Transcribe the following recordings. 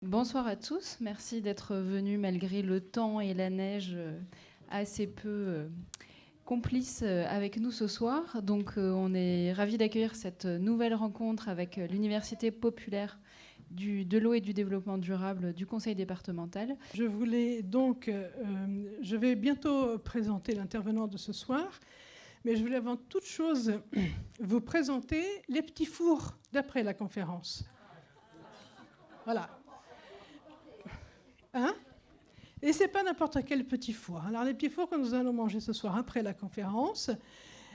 Bonsoir à tous, merci d'être venus malgré le temps et la neige assez peu complices avec nous ce soir. Donc on est ravis d'accueillir cette nouvelle rencontre avec l'Université populaire de l'eau et du développement durable du Conseil départemental. Je vais bientôt présenter l'intervenant de ce soir, mais je voulais avant toute chose vous présenter les petits fours d'après la conférence. Voilà. Hein ? Et c'est pas n'importe quel petit four. Alors les petits fours que nous allons manger ce soir après la conférence,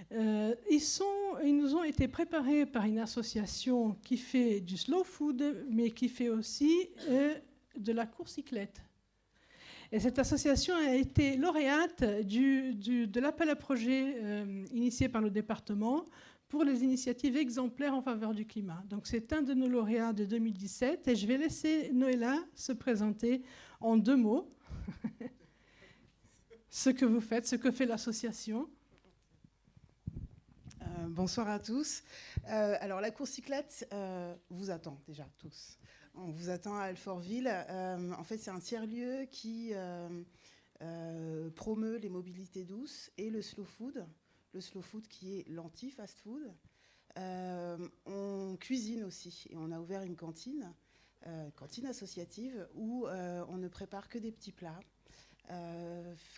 ils nous ont été préparés par une association qui fait du slow food, mais qui fait aussi de la courcyclette. Et cette association a été lauréate de l'appel à projet initié par le département pour les initiatives exemplaires en faveur du climat. Donc c'est un de nos lauréats de 2017 et je vais laisser Noëlla se présenter en 2 mots ce que vous faites, ce que fait l'association. Bonsoir à tous. Alors la courcyclette vous attend déjà tous. On vous attend à Alfortville. En fait, c'est un tiers-lieu qui promeut les mobilités douces et le slow food. Le slow food qui est l'anti-fast food. On cuisine aussi et on a ouvert une cantine associative où on ne prépare que des petits plats.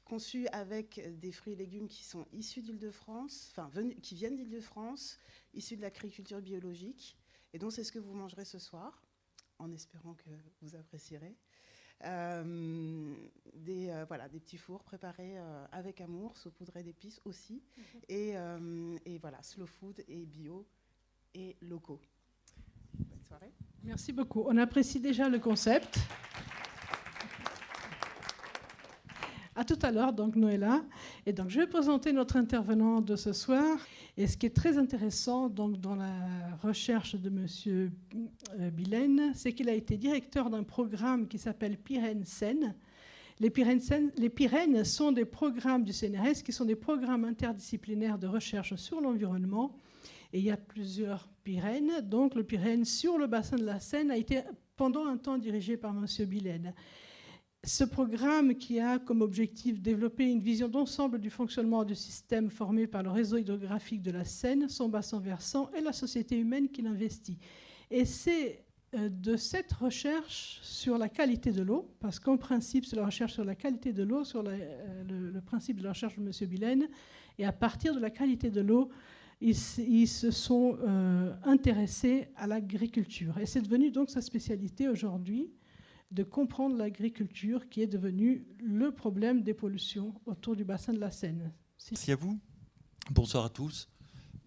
Conçus avec des fruits et légumes qui sont issus d'Île-de-France, qui viennent d'Île-de-France, issus de l'agriculture biologique. Et donc, c'est ce que vous mangerez ce soir, en espérant que vous apprécierez. Des petits fours préparés avec amour, saupoudrés d'épices aussi. Et voilà, slow food et bio et locaux. Bonne soirée. Merci beaucoup. On apprécie déjà le concept. À tout à l'heure, donc Noëlla. Et donc, je vais présenter notre intervenant de ce soir. Et ce qui est très intéressant donc, dans la recherche de M. Billen, c'est qu'il a été directeur d'un programme qui s'appelle Pyrènes-Seine. Les Pyrènes sont des programmes du CNRS qui sont des programmes interdisciplinaires de recherche sur l'environnement. Et il y a plusieurs Pyrènes. Donc, le Pyrène sur le bassin de la Seine a été pendant un temps dirigé par M. Billen. Ce programme qui a comme objectif de développer une vision d'ensemble du fonctionnement du système formé par le réseau hydrographique de la Seine, son bassin versant et la société humaine qui l'investit. Et c'est de cette recherche sur la qualité de l'eau, parce qu'en principe c'est la recherche sur la qualité de l'eau, sur le principe de la recherche de M. Billen, et à partir de la qualité de l'eau, ils se sont intéressés à l'agriculture. Et c'est devenu donc sa spécialité aujourd'hui, de comprendre l'agriculture qui est devenue le problème des pollutions autour du bassin de la Seine. Merci à vous. Bonsoir à tous.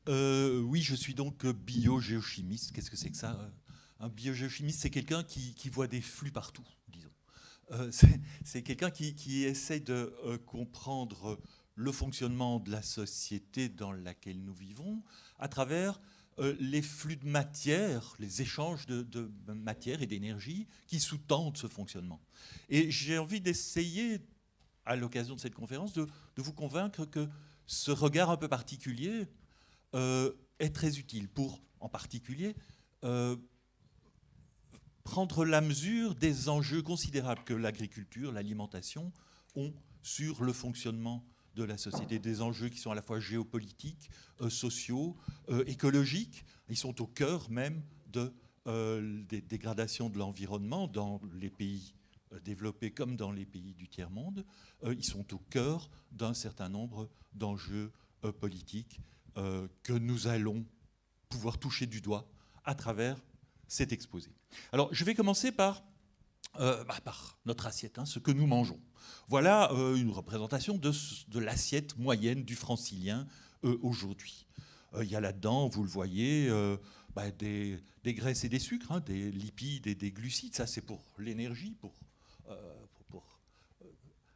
Oui, je suis donc biogéochimiste. Qu'est-ce que c'est que ça ? Un biogéochimiste, c'est quelqu'un qui voit des flux partout, disons. C'est quelqu'un qui essaye de comprendre le fonctionnement de la société dans laquelle nous vivons à travers les flux de matière, les échanges de matière et d'énergie qui sous-tendent ce fonctionnement. Et j'ai envie d'essayer, à l'occasion de cette conférence, de vous convaincre que ce regard un peu particulier est très utile pour, en particulier, prendre la mesure des enjeux considérables que l'agriculture, l'alimentation ont sur le fonctionnement de la société, des enjeux qui sont à la fois géopolitiques, sociaux, écologiques. Ils sont au cœur même des dégradations de l'environnement dans les pays développés comme dans les pays du tiers-monde. Ils sont au cœur d'un certain nombre d'enjeux politiques que nous allons pouvoir toucher du doigt à travers cet exposé. Alors, je vais commencer par notre assiette, ce que nous mangeons. Voilà une représentation de l'assiette moyenne du francilien aujourd'hui. Il y a là-dedans, vous le voyez, des graisses et des sucres, des lipides et des glucides. Ça, c'est pour l'énergie, pour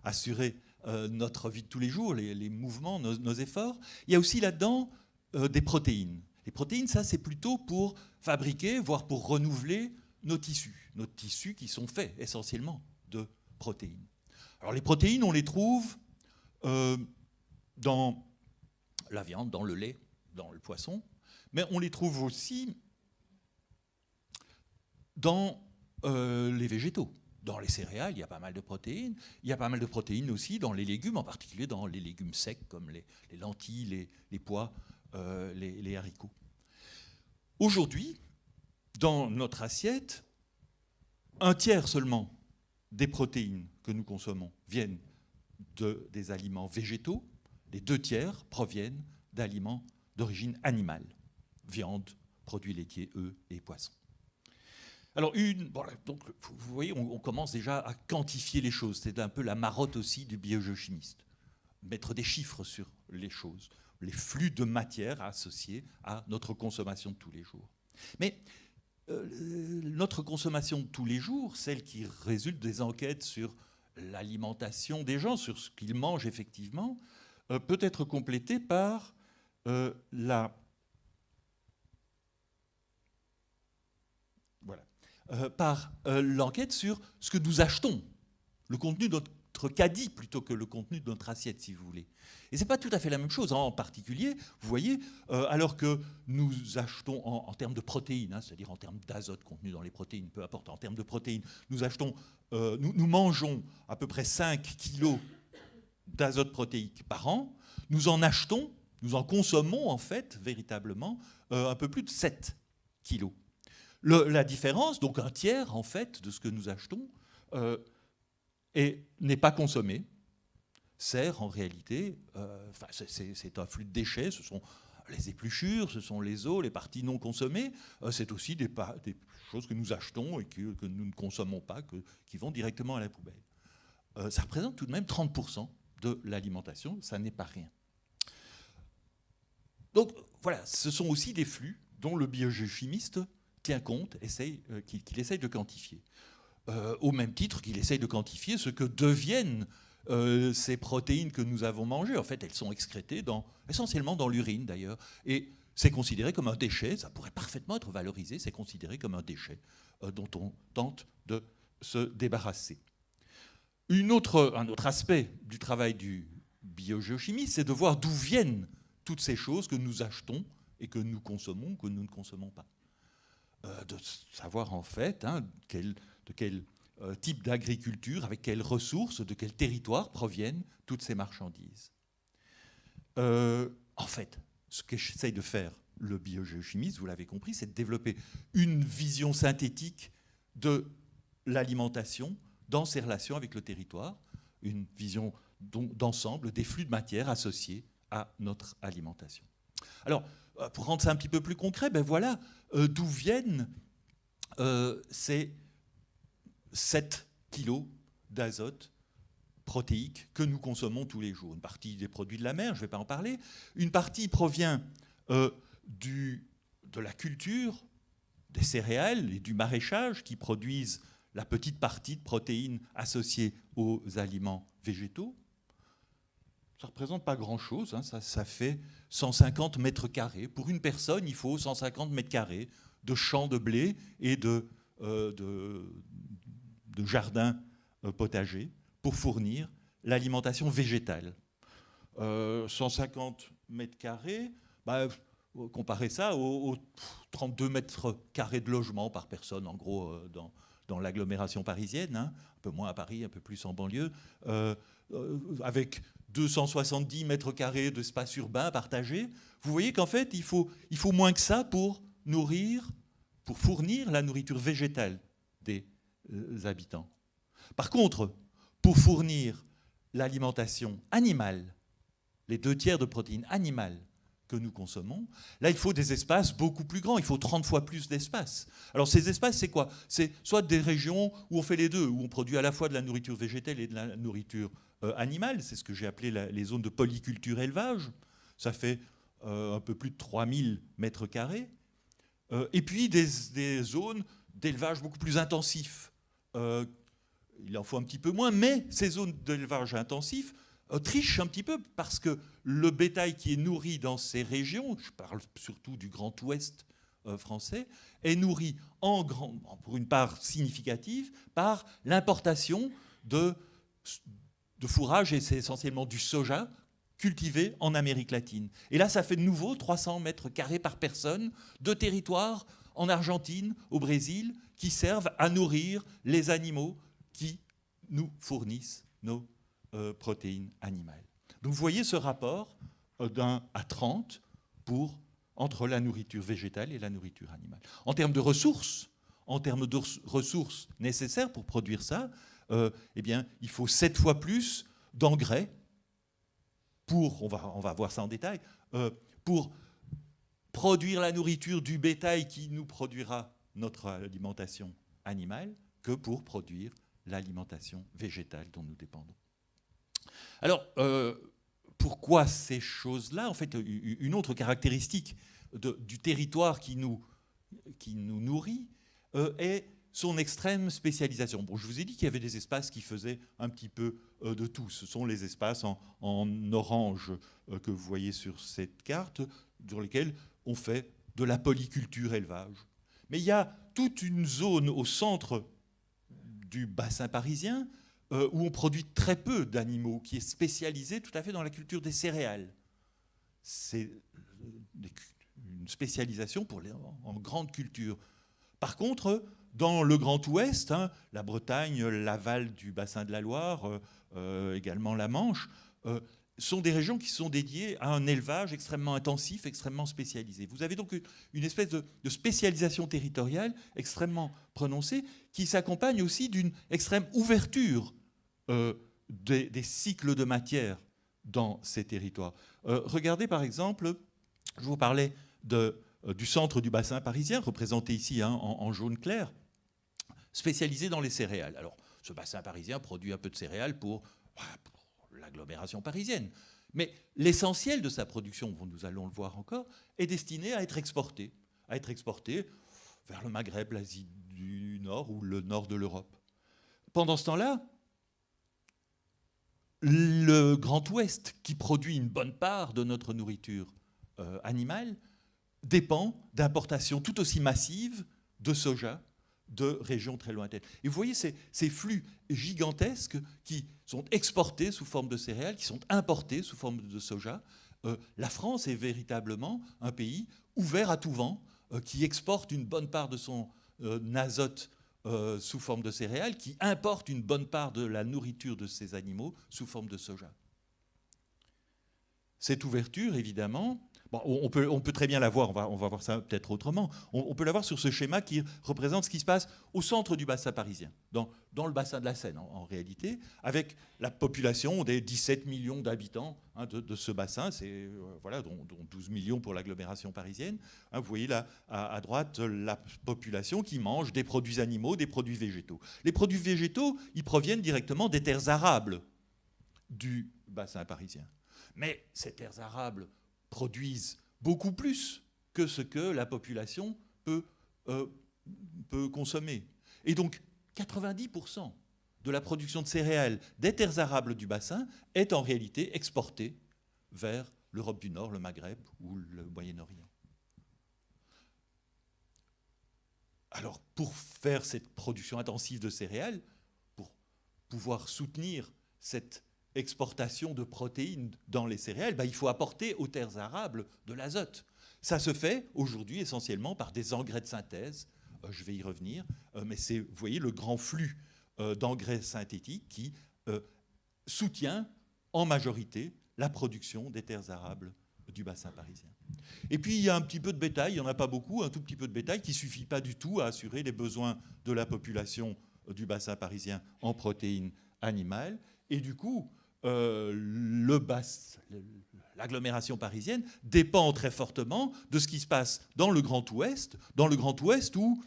assurer notre vie de tous les jours, les mouvements, nos efforts. Il y a aussi là-dedans des protéines. Les protéines, ça, c'est plutôt pour fabriquer, voire pour renouveler nos tissus qui sont faits essentiellement de protéines. Alors les protéines, on les trouve dans la viande, dans le lait, dans le poisson, mais on les trouve aussi dans les végétaux. Dans les céréales, il y a pas mal de protéines. Il y a pas mal de protéines aussi dans les légumes, en particulier dans les légumes secs comme les lentilles, les pois, les haricots. Aujourd'hui, dans notre assiette, un tiers seulement des protéines que nous consommons viennent des aliments végétaux. Les 2 tiers proviennent d'aliments d'origine animale, viande, produits laitiers, œufs et poissons. Alors, donc, vous voyez, on commence déjà à quantifier les choses. C'est un peu la marotte aussi du biogéochimiste. Mettre des chiffres sur les choses, les flux de matière associés à notre consommation de tous les jours. Mais notre consommation de tous les jours, celle qui résulte des enquêtes sur l'alimentation des gens, sur ce qu'ils mangent effectivement, peut être complétée par l'enquête sur ce que nous achetons, le contenu de notre caddie plutôt que le contenu de notre assiette, si vous voulez. Et ce n'est pas tout à fait la même chose. En particulier, vous voyez, alors que nous achetons en termes de protéines, c'est-à-dire en termes d'azote contenu dans les protéines, peu importe, en termes de protéines, nous mangeons à peu près 5 kilos d'azote protéique par an, nous en consommons en fait véritablement un peu plus de 7 kilos. La différence, donc un tiers en fait de ce que nous achetons, n'est pas consommé, sert en réalité, c'est un flux de déchets, ce sont les épluchures, ce sont les os, les parties non consommées, c'est aussi des choses que nous achetons et que nous ne consommons pas, qui vont directement à la poubelle. Ça représente tout de même 30% de l'alimentation, ça n'est pas rien. Donc voilà, ce sont aussi des flux dont le biogéochimiste tient compte, qu'il essaye de quantifier. Au même titre qu'il essaye de quantifier ce que deviennent ces protéines que nous avons mangées. En fait, elles sont excrétées essentiellement dans l'urine d'ailleurs. Et c'est considéré comme un déchet, ça pourrait parfaitement être valorisé, c'est considéré comme un déchet dont on tente de se débarrasser. Un autre aspect du travail du biogéochimiste, c'est de voir d'où viennent toutes ces choses que nous achetons et que nous consommons, que nous ne consommons pas. De savoir en fait de quel type d'agriculture, avec quelles ressources, de quel territoire proviennent toutes ces marchandises. En fait, ce que j'essaye de faire, le biogéochimiste, vous l'avez compris, c'est de développer une vision synthétique de l'alimentation dans ses relations avec le territoire, une vision d'ensemble des flux de matière associés à notre alimentation. Alors, pour rendre ça un petit peu plus concret, voilà d'où viennent ces 7 kilos d'azote protéique que nous consommons tous les jours. Une partie des produits de la mer, je ne vais pas en parler. Une partie provient de la culture, des céréales et du maraîchage qui produisent la petite partie de protéines associées aux aliments végétaux. Ça ne représente pas grand-chose, ça fait 150 mètres carrés. Pour une personne, il faut 150 mètres carrés de champs de blé et de jardins potagers pour fournir l'alimentation végétale. 150 mètres carrés, comparez ça aux 32 mètres carrés de logement par personne, en gros, dans l'agglomération parisienne, un peu moins à Paris, un peu plus en banlieue, avec 270 mètres carrés d'espace urbain partagé. Vous voyez qu'en fait, il faut moins que ça pour fournir la nourriture végétale des habitants. Par contre, pour fournir l'alimentation animale, les 2 tiers de protéines animales que nous consommons, là, il faut des espaces beaucoup plus grands. Il faut 30 fois plus d'espace. Alors, ces espaces, c'est quoi? C'est soit des régions où on fait les deux, où on produit à la fois de la nourriture végétale et de la nourriture animale. C'est ce que j'ai appelé les zones de polyculture élevage. Ça fait un peu plus de 3000 mètres carrés. Et puis, des zones d'élevage beaucoup plus intensif. Il en faut un petit peu moins, mais ces zones d'élevage intensif trichent un petit peu parce que le bétail qui est nourri dans ces régions, je parle surtout du Grand Ouest français, est nourri pour une part significative par l'importation de fourrage, et c'est essentiellement du soja, cultivé en Amérique latine. Et là, ça fait de nouveau 300 mètres carrés par personne de territoire en Argentine, au Brésil, qui servent à nourrir les animaux qui nous fournissent nos protéines animales. Donc vous voyez ce rapport d'1 à 30 entre la nourriture végétale et la nourriture animale. En termes de ressources nécessaires pour produire ça, eh bien, il faut 7 fois plus d'engrais on va voir ça en détail, pour produire la nourriture du bétail qui nous produira notre alimentation animale que pour produire l'alimentation végétale dont nous dépendons. Alors, pourquoi ces choses-là? En fait, une autre caractéristique du territoire qui nous nourrit est son extrême spécialisation. Bon, je vous ai dit qu'il y avait des espaces qui faisaient un petit peu de tout. Ce sont les espaces en orange que vous voyez sur cette carte, sur lesquels on fait de la polyculture élevage. Mais il y a toute une zone au centre du bassin parisien où on produit très peu d'animaux, qui est spécialisée tout à fait dans la culture des céréales. C'est une spécialisation en grande culture. Par contre, dans le Grand Ouest, la Bretagne, l'aval du bassin de la Loire, également la Manche, sont des régions qui sont dédiées à un élevage extrêmement intensif, extrêmement spécialisé. Vous avez donc une espèce de spécialisation territoriale extrêmement prononcée qui s'accompagne aussi d'une extrême ouverture des cycles de matière dans ces territoires. Regardez par exemple, je vous parlais du centre du bassin parisien, représenté ici en jaune clair, spécialisé dans les céréales. Alors, ce bassin parisien produit un peu de céréales pour l'agglomération parisienne. Mais l'essentiel de sa production, nous allons le voir encore, est destiné à être exporté vers le Maghreb, l'Asie du Nord ou le nord de l'Europe. Pendant ce temps-là, le Grand Ouest, qui produit une bonne part de notre nourriture animale, dépend d'importations tout aussi massives de soja de régions très lointaines. Et vous voyez ces flux gigantesques qui sont exportés sous forme de céréales, qui sont importés sous forme de soja. La France est véritablement un pays ouvert à tout vent, qui exporte une bonne part de son azote sous forme de céréales, qui importe une bonne part de la nourriture de ces animaux sous forme de soja. Cette ouverture, évidemment, bon, on peut très bien la voir, on va voir ça peut-être autrement, on peut la voir sur ce schéma qui représente ce qui se passe au centre du bassin parisien, dans le bassin de la Seine en réalité, avec la population des 17 millions d'habitants de ce bassin, dont 12 millions pour l'agglomération parisienne. Vous voyez là à droite la population qui mange des produits animaux, des produits végétaux. Les produits végétaux, ils proviennent directement des terres arables du bassin parisien. Mais ces terres arables produisent beaucoup plus que ce que la population peut consommer. Et donc, 90% de la production de céréales des terres arables du bassin est en réalité exportée vers l'Europe du Nord, le Maghreb ou le Moyen-Orient. Alors, pour faire cette production intensive de céréales, pour pouvoir soutenir cette exportation de protéines dans les céréales, il faut apporter aux terres arables de l'azote. Ça se fait aujourd'hui essentiellement par des engrais de synthèse, je vais y revenir, mais c'est, vous voyez, le grand flux d'engrais synthétiques qui soutient en majorité la production des terres arables du bassin parisien. Et puis il y a un petit peu de bétail, il n'y en a pas beaucoup, un tout petit peu de bétail qui ne suffit pas du tout à assurer les besoins de la population du bassin parisien en protéines animales. Et du coup, l'agglomération parisienne dépend très fortement de ce qui se passe dans le Grand Ouest où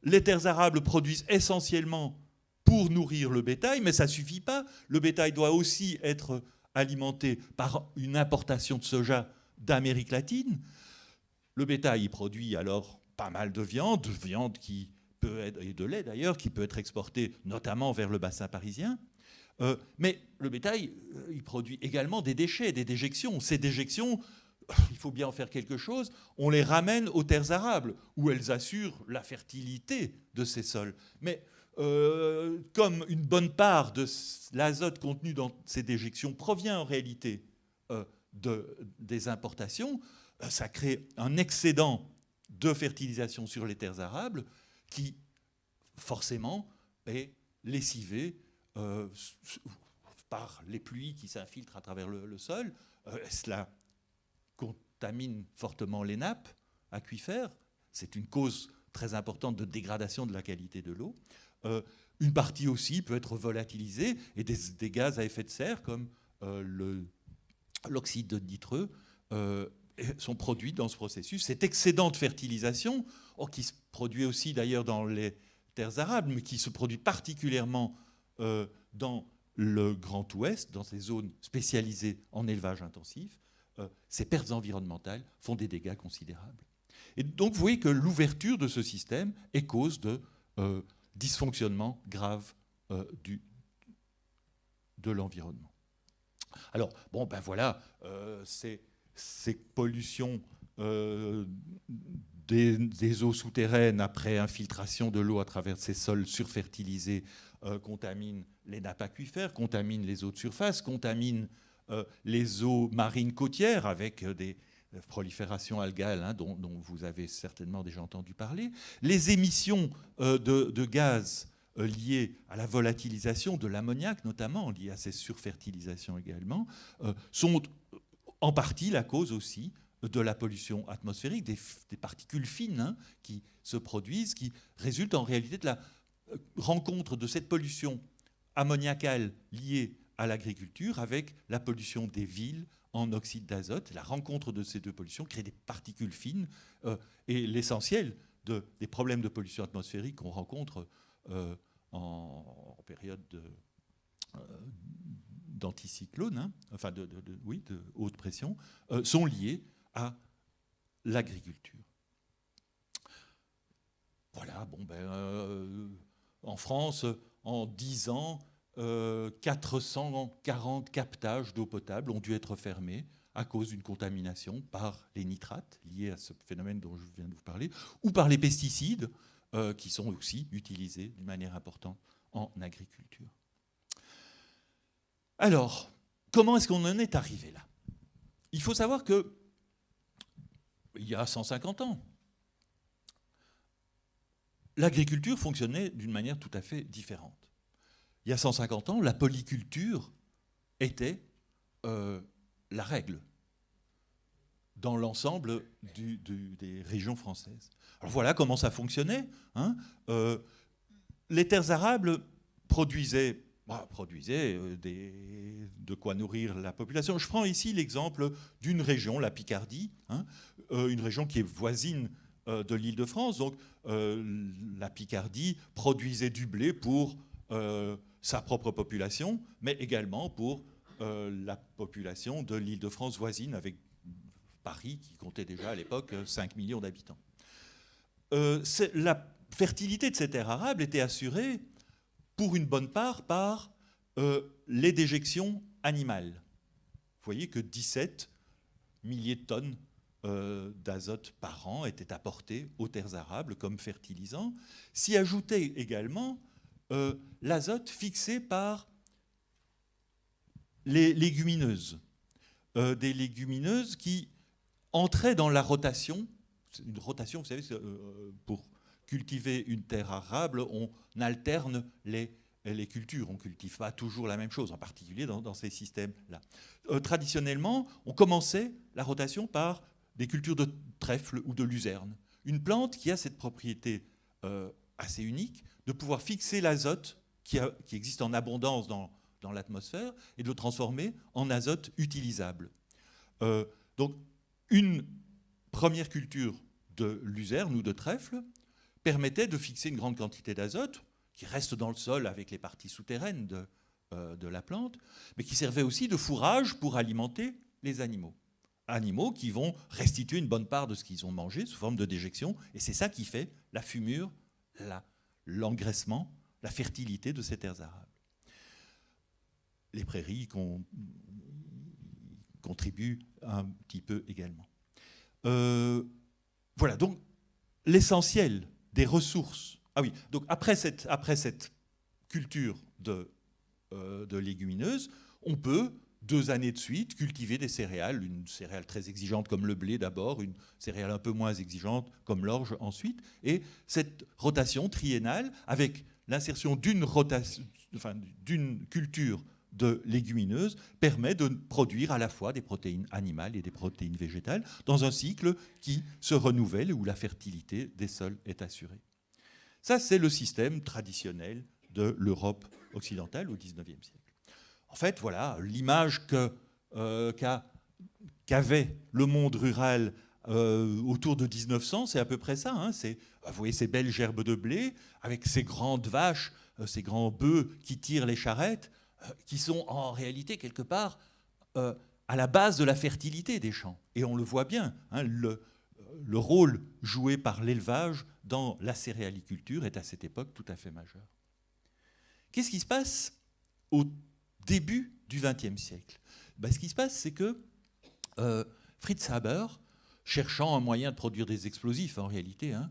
les terres arables produisent essentiellement pour nourrir le bétail, mais ça ne suffit pas. Le bétail doit aussi être alimenté par une importation de soja d'Amérique latine. Le bétail produit alors pas mal de viande qui peut être, et de lait d'ailleurs, qui peut être exporté notamment vers le bassin parisien. Mais le bétail, il produit également des déchets, des déjections. Ces déjections, il faut bien en faire quelque chose, on les ramène aux terres arables, où elles assurent la fertilité de ces sols. Mais comme une bonne part de l'azote contenu dans ces déjections provient en réalité des importations, ça crée un excédent de fertilisation sur les terres arables qui forcément est lessivé par les pluies qui s'infiltrent à travers le sol. Cela contamine fortement les nappes aquifères. C'est une cause très importante de dégradation de la qualité de l'eau. Une partie aussi peut être volatilisée et des gaz à effet de serre comme l'oxyde de nitreux sont produits dans ce processus. Cet excédent de fertilisation, qui se produit aussi d'ailleurs dans les terres arables, mais qui se produit particulièrement dans le Grand Ouest, dans ces zones spécialisées en élevage intensif, ces pertes environnementales font des dégâts considérables. Et donc vous voyez que l'ouverture de ce système est cause de dysfonctionnement grave de l'environnement. Alors, bon, ben voilà, ces pollutions des eaux souterraines après infiltration de l'eau à travers ces sols surfertilisés contaminent les nappes aquifères, contaminent les eaux de surface, contaminent les eaux marines côtières avec des proliférations algales dont vous avez certainement déjà entendu parler. Les émissions de gaz liées à la volatilisation de l'ammoniac, notamment liées à ces surfertilisations également, sont en partie la cause aussi de la pollution atmosphérique, des particules fines qui se produisent, qui résultent en réalité de la rencontre de cette pollution ammoniacale liée à l'agriculture avec la pollution des villes en oxyde d'azote. La rencontre de ces deux pollutions crée des particules fines et l'essentiel des problèmes de pollution atmosphérique qu'on rencontre en période d'anticyclone, enfin de haute pression, sont liés à l'agriculture. Voilà, bon en France, en 10 ans, 440 captages d'eau potable ont dû être fermés à cause d'une contamination par les nitrates liés à ce phénomène dont je viens de vous parler, ou par les pesticides qui sont aussi utilisés d'une manière importante en agriculture. Alors, comment est-ce qu'on en est arrivé là? Il faut savoir que il y a 150 ans, l'agriculture fonctionnait d'une manière tout à fait différente. Il y a 150 ans, la polyculture était la règle dans l'ensemble des régions françaises. Alors voilà comment ça fonctionnait. Les terres arables produisaient de quoi nourrir la population. Je prends ici l'exemple d'une région, la Picardie, une région qui est voisine de l'Île-de-France. Donc la Picardie produisait du blé pour sa propre population, mais également pour la population de l'Île-de-France voisine, avec Paris, qui comptait déjà à l'époque 5 millions d'habitants. La fertilité de ces terres arables était assurée, pour une bonne part, par les déjections animales. Vous voyez que 17 milliers de tonnes d'azote par an étaient apportées aux terres arables comme fertilisants. S'y ajoutait également l'azote fixé par les légumineuses. Des légumineuses qui entraient dans la rotation. Une rotation, vous savez, pour cultiver une terre arable, on alterne les cultures. On ne cultive pas toujours la même chose, en particulier dans ces systèmes-là. Traditionnellement, on commençait la rotation par des cultures de trèfle ou de luzerne. Une plante qui a cette propriété assez unique de pouvoir fixer l'azote qui existe en abondance dans l'atmosphère et de le transformer en azote utilisable. Donc, une première culture de luzerne ou de trèfle permettait de fixer une grande quantité d'azote qui reste dans le sol avec les parties souterraines de la plante, mais qui servait aussi de fourrage pour alimenter les animaux. Animaux qui vont restituer une bonne part de ce qu'ils ont mangé sous forme de déjection, et c'est ça qui fait la fumure, l'engraissement, la fertilité de ces terres arables. Les prairies contribuent un petit peu également. Voilà, donc l'essentiel des ressources. Ah oui, donc après cette culture de légumineuses, on peut 2 années de suite, cultiver des céréales, une céréale très exigeante comme le blé d'abord, une céréale un peu moins exigeante comme l'orge ensuite, et cette rotation triennale avec l'insertion d'une culture de légumineuses permet de produire à la fois des protéines animales et des protéines végétales dans un cycle qui se renouvelle et où la fertilité des sols est assurée. Ça, c'est le système traditionnel de l'Europe occidentale au XIXe siècle. En fait, voilà l'image qu'avait le monde rural autour de 1900, c'est à peu près ça. Hein. Vous voyez ces belles gerbes de blé avec ces grandes vaches, ces grands bœufs qui tirent les charrettes, qui sont en réalité quelque part à la base de la fertilité des champs. Et on le voit bien, hein, le rôle joué par l'élevage dans la céréaliculture est à cette époque tout à fait majeur. Qu'est-ce qui se passe au début du XXe siècle ? Ce qui se passe, c'est que Fritz Haber, cherchant un moyen de produire des explosifs en réalité, hein,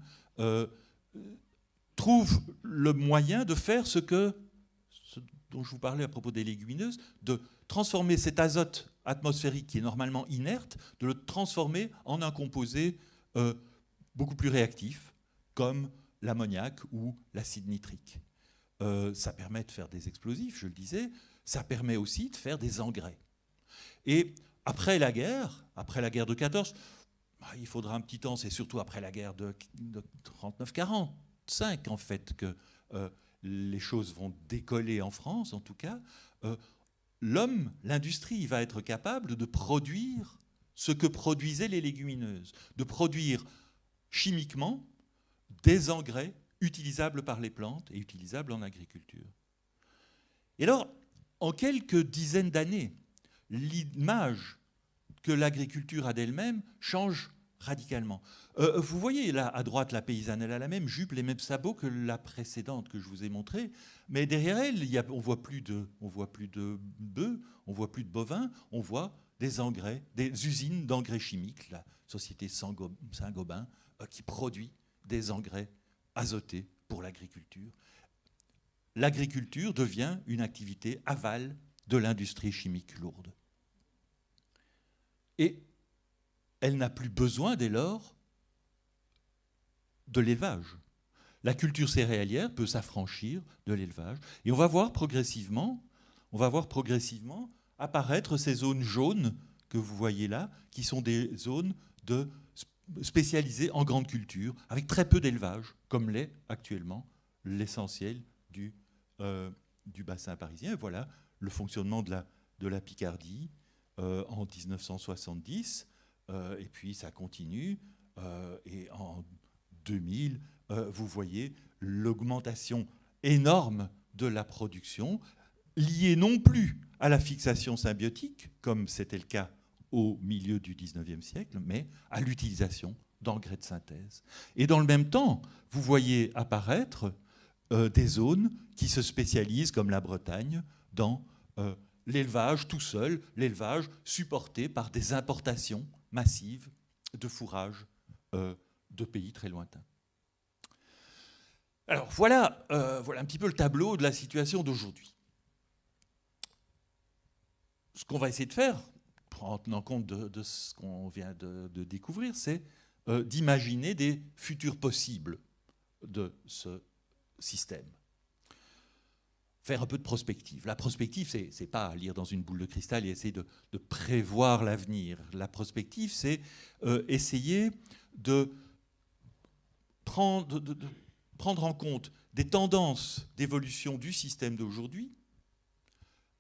trouve le moyen de faire ce dont je vous parlais à propos des légumineuses, de transformer cet azote atmosphérique qui est normalement inerte, de le transformer en un composé beaucoup plus réactif, comme l'ammoniac ou l'acide nitrique. Ça permet de faire des explosifs, je le disais, ça permet aussi de faire des engrais. Et après la guerre de 14, il faudra un petit temps, c'est surtout après la guerre de 39-45 en fait que les choses vont décoller en France, en tout cas. L'homme, l'industrie, va être capable de produire ce que produisaient les légumineuses, de produire chimiquement des engrais utilisables par les plantes et utilisables en agriculture. Et alors, en quelques dizaines d'années, l'image que l'agriculture a d'elle-même change radicalement. Vous voyez là à droite la paysanne, elle a la même jupe, les mêmes sabots que la précédente que je vous ai montrée, mais derrière elle, on ne voit plus de bœufs, on ne voit plus de bovins, on voit des engrais, des usines d'engrais chimiques, la société Saint-Gobain qui produit des engrais azotés pour l'agriculture. L'agriculture devient une activité aval de l'industrie chimique lourde. Et elle n'a plus besoin, dès lors, de l'élevage. La culture céréalière peut s'affranchir de l'élevage. Et on va voir progressivement apparaître ces zones jaunes que vous voyez là, qui sont des zones spécialisées en grande culture, avec très peu d'élevage, comme l'est actuellement l'essentiel du bassin parisien. Et voilà le fonctionnement de la Picardie en 1970. Et puis ça continue, et en 2000, vous voyez l'augmentation énorme de la production, liée non plus à la fixation symbiotique, comme c'était le cas au milieu du XIXe siècle, mais à l'utilisation d'engrais de synthèse. Et dans le même temps, vous voyez apparaître des zones qui se spécialisent, comme la Bretagne, dans l'élevage tout seul, l'élevage supporté par des importations massive de fourrage de pays très lointains. Alors voilà un petit peu le tableau de la situation d'aujourd'hui. Ce qu'on va essayer de faire, en tenant compte de ce qu'on vient de découvrir, c'est d'imaginer des futurs possibles de ce système. Faire un peu de prospective. La prospective, c'est pas lire dans une boule de cristal et essayer de prévoir l'avenir. La prospective, c'est essayer de prendre en compte des tendances d'évolution du système d'aujourd'hui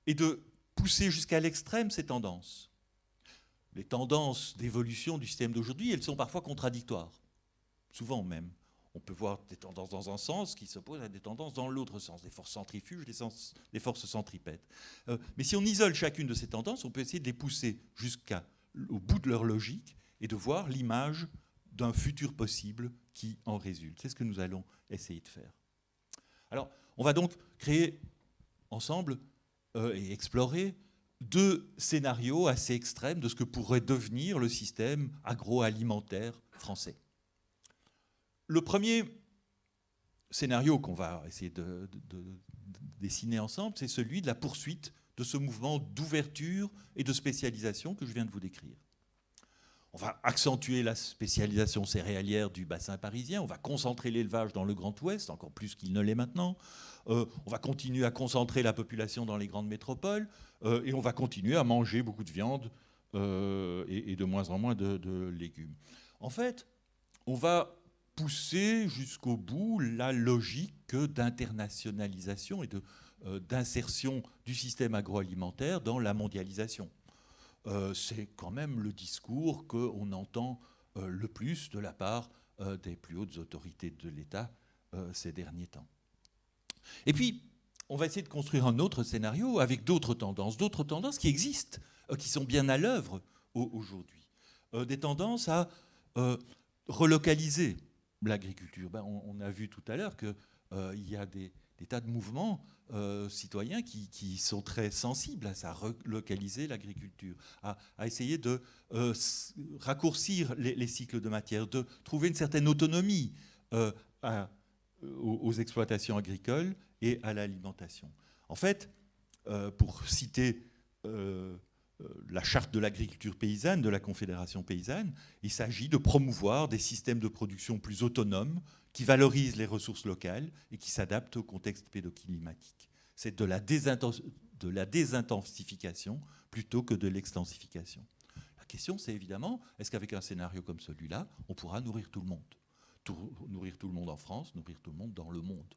et de pousser jusqu'à l'extrême ces tendances. Les tendances d'évolution du système d'aujourd'hui, elles sont parfois contradictoires, souvent même. On peut voir des tendances dans un sens qui s'opposent à des tendances dans l'autre sens, des forces centrifuges, des forces centripètes. Mais si on isole chacune de ces tendances, on peut essayer de les pousser jusqu'au bout de leur logique et de voir l'image d'un futur possible qui en résulte. C'est ce que nous allons essayer de faire. Alors, on va donc créer ensemble et explorer 2 scénarios assez extrêmes de ce que pourrait devenir le système agroalimentaire français. Le premier scénario qu'on va essayer de dessiner ensemble, c'est celui de la poursuite de ce mouvement d'ouverture et de spécialisation que je viens de vous décrire. On va accentuer la spécialisation céréalière du bassin parisien, on va concentrer l'élevage dans le Grand Ouest, encore plus qu'il ne l'est maintenant, on va continuer à concentrer la population dans les grandes métropoles, et on va continuer à manger beaucoup de viande et de moins en moins de légumes. En fait, on va pousser jusqu'au bout la logique d'internationalisation et d'insertion du système agroalimentaire dans la mondialisation. C'est quand même le discours qu'on entend le plus de la part des plus hautes autorités de l'État ces derniers temps. Et puis, on va essayer de construire un autre scénario avec d'autres tendances qui existent, qui sont bien à l'œuvre aujourd'hui. Des tendances à relocaliser l'agriculture. On a vu tout à l'heure qu'il y a des tas de mouvements citoyens qui sont très sensibles à ça, relocaliser l'agriculture, à essayer de raccourcir les cycles de matière, de trouver une certaine autonomie aux exploitations agricoles et à l'alimentation. En fait, pour citer la charte de l'agriculture paysanne de la Confédération paysanne, il s'agit de promouvoir des systèmes de production plus autonomes qui valorisent les ressources locales et qui s'adaptent au contexte pédoclimatique. C'est de la désintensification plutôt que de l'extensification. La question, c'est évidemment, est-ce qu'avec un scénario comme celui-là, on pourra nourrir tout le monde ? Nourrir tout le monde en France, nourrir tout le monde dans le monde.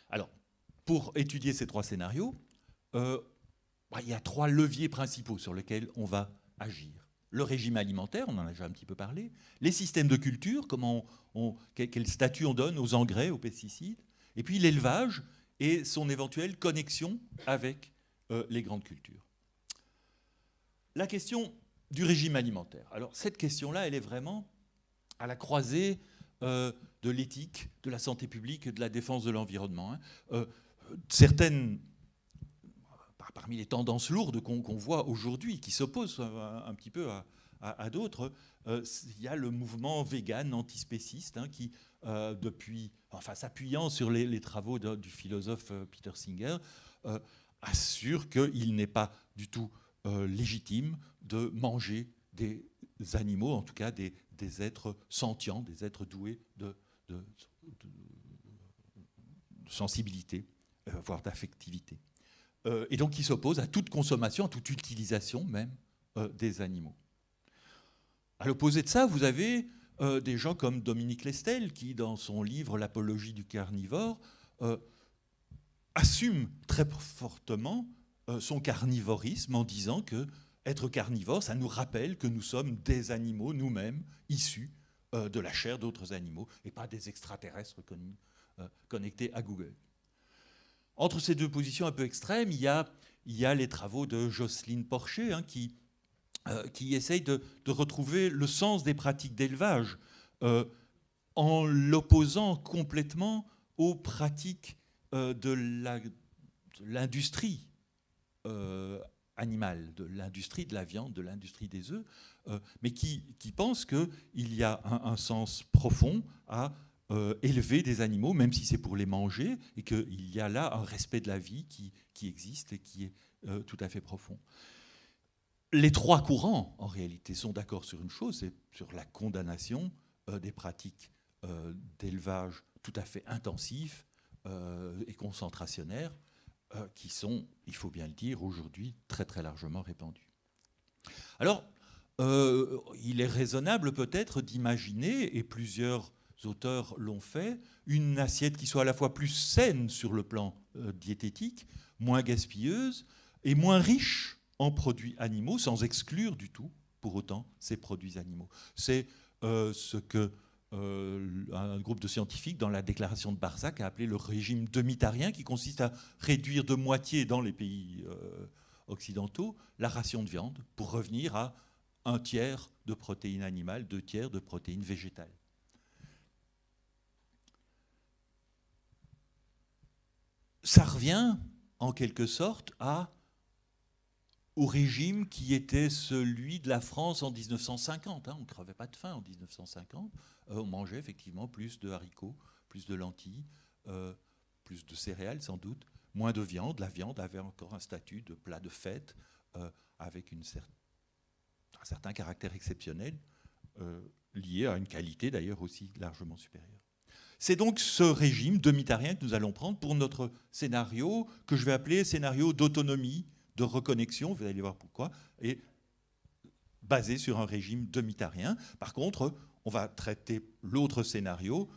Alors, pour étudier ces trois scénarios, il y a trois leviers principaux sur lesquels on va agir. Le régime alimentaire, on en a déjà un petit peu parlé. Les systèmes de culture, quel statut on donne aux engrais, aux pesticides. Et puis l'élevage et son éventuelle connexion avec les grandes cultures. La question du régime alimentaire. Alors cette question-là, elle est vraiment à la croisée de l'éthique, de la santé publique et de la défense de l'environnement. Certaines... Parmi les tendances lourdes qu'on voit aujourd'hui, qui s'opposent un petit peu à d'autres, il y a le mouvement vegan antispéciste qui, s'appuyant sur les travaux du philosophe Peter Singer, assure qu'il n'est pas du tout légitime de manger des animaux, en tout cas des êtres sentients, des êtres doués de sensibilité, voire d'affectivité. Et donc qui s'oppose à toute consommation, à toute utilisation même des animaux. À l'opposé de ça, vous avez des gens comme Dominique Lestel qui, dans son livre « L'apologie du carnivore », assume très fortement son carnivorisme en disant que être carnivore, ça nous rappelle que nous sommes des animaux nous-mêmes, issus de la chair d'autres animaux, et pas des extraterrestres connectés à Google. Entre ces deux positions un peu extrêmes, il y a les travaux de Jocelyne Porcher qui essaye de retrouver le sens des pratiques d'élevage en l'opposant complètement aux pratiques de l'industrie animale, de l'industrie de la viande, de l'industrie des œufs, mais qui pense qu'il y a un sens profond à élever des animaux, même si c'est pour les manger, et qu'il y a là un respect de la vie qui existe et qui est tout à fait profond. Les trois courants, en réalité, sont d'accord sur une chose, c'est sur la condamnation des pratiques d'élevage tout à fait intensifs et concentrationnaires, qui sont, il faut bien le dire, aujourd'hui très très largement répandues. Alors, il est raisonnable peut-être d'imaginer, et plusieurs auteurs l'ont fait, une assiette qui soit à la fois plus saine sur le plan diététique, moins gaspilleuse et moins riche en produits animaux, sans exclure du tout, pour autant, ces produits animaux. C'est ce que un groupe de scientifiques, dans la déclaration de Barzac, a appelé le régime demi-tarien, qui consiste à réduire de moitié dans les pays occidentaux la ration de viande pour revenir à 1/3 de protéines animales, 2/3 de protéines végétales. Ça revient, en quelque sorte, au régime qui était celui de la France en 1950. On ne crevait pas de faim en 1950. On mangeait effectivement plus de haricots, plus de lentilles, plus de céréales sans doute, moins de viande. La viande avait encore un statut de plat de fête avec un certain caractère exceptionnel, lié à une qualité d'ailleurs aussi largement supérieure. C'est donc ce régime demi-tarien que nous allons prendre pour notre scénario, que je vais appeler scénario d'autonomie, de reconnexion, vous allez voir pourquoi, et basé sur un régime demi-tarien. Par contre, on va traiter l'autre scénario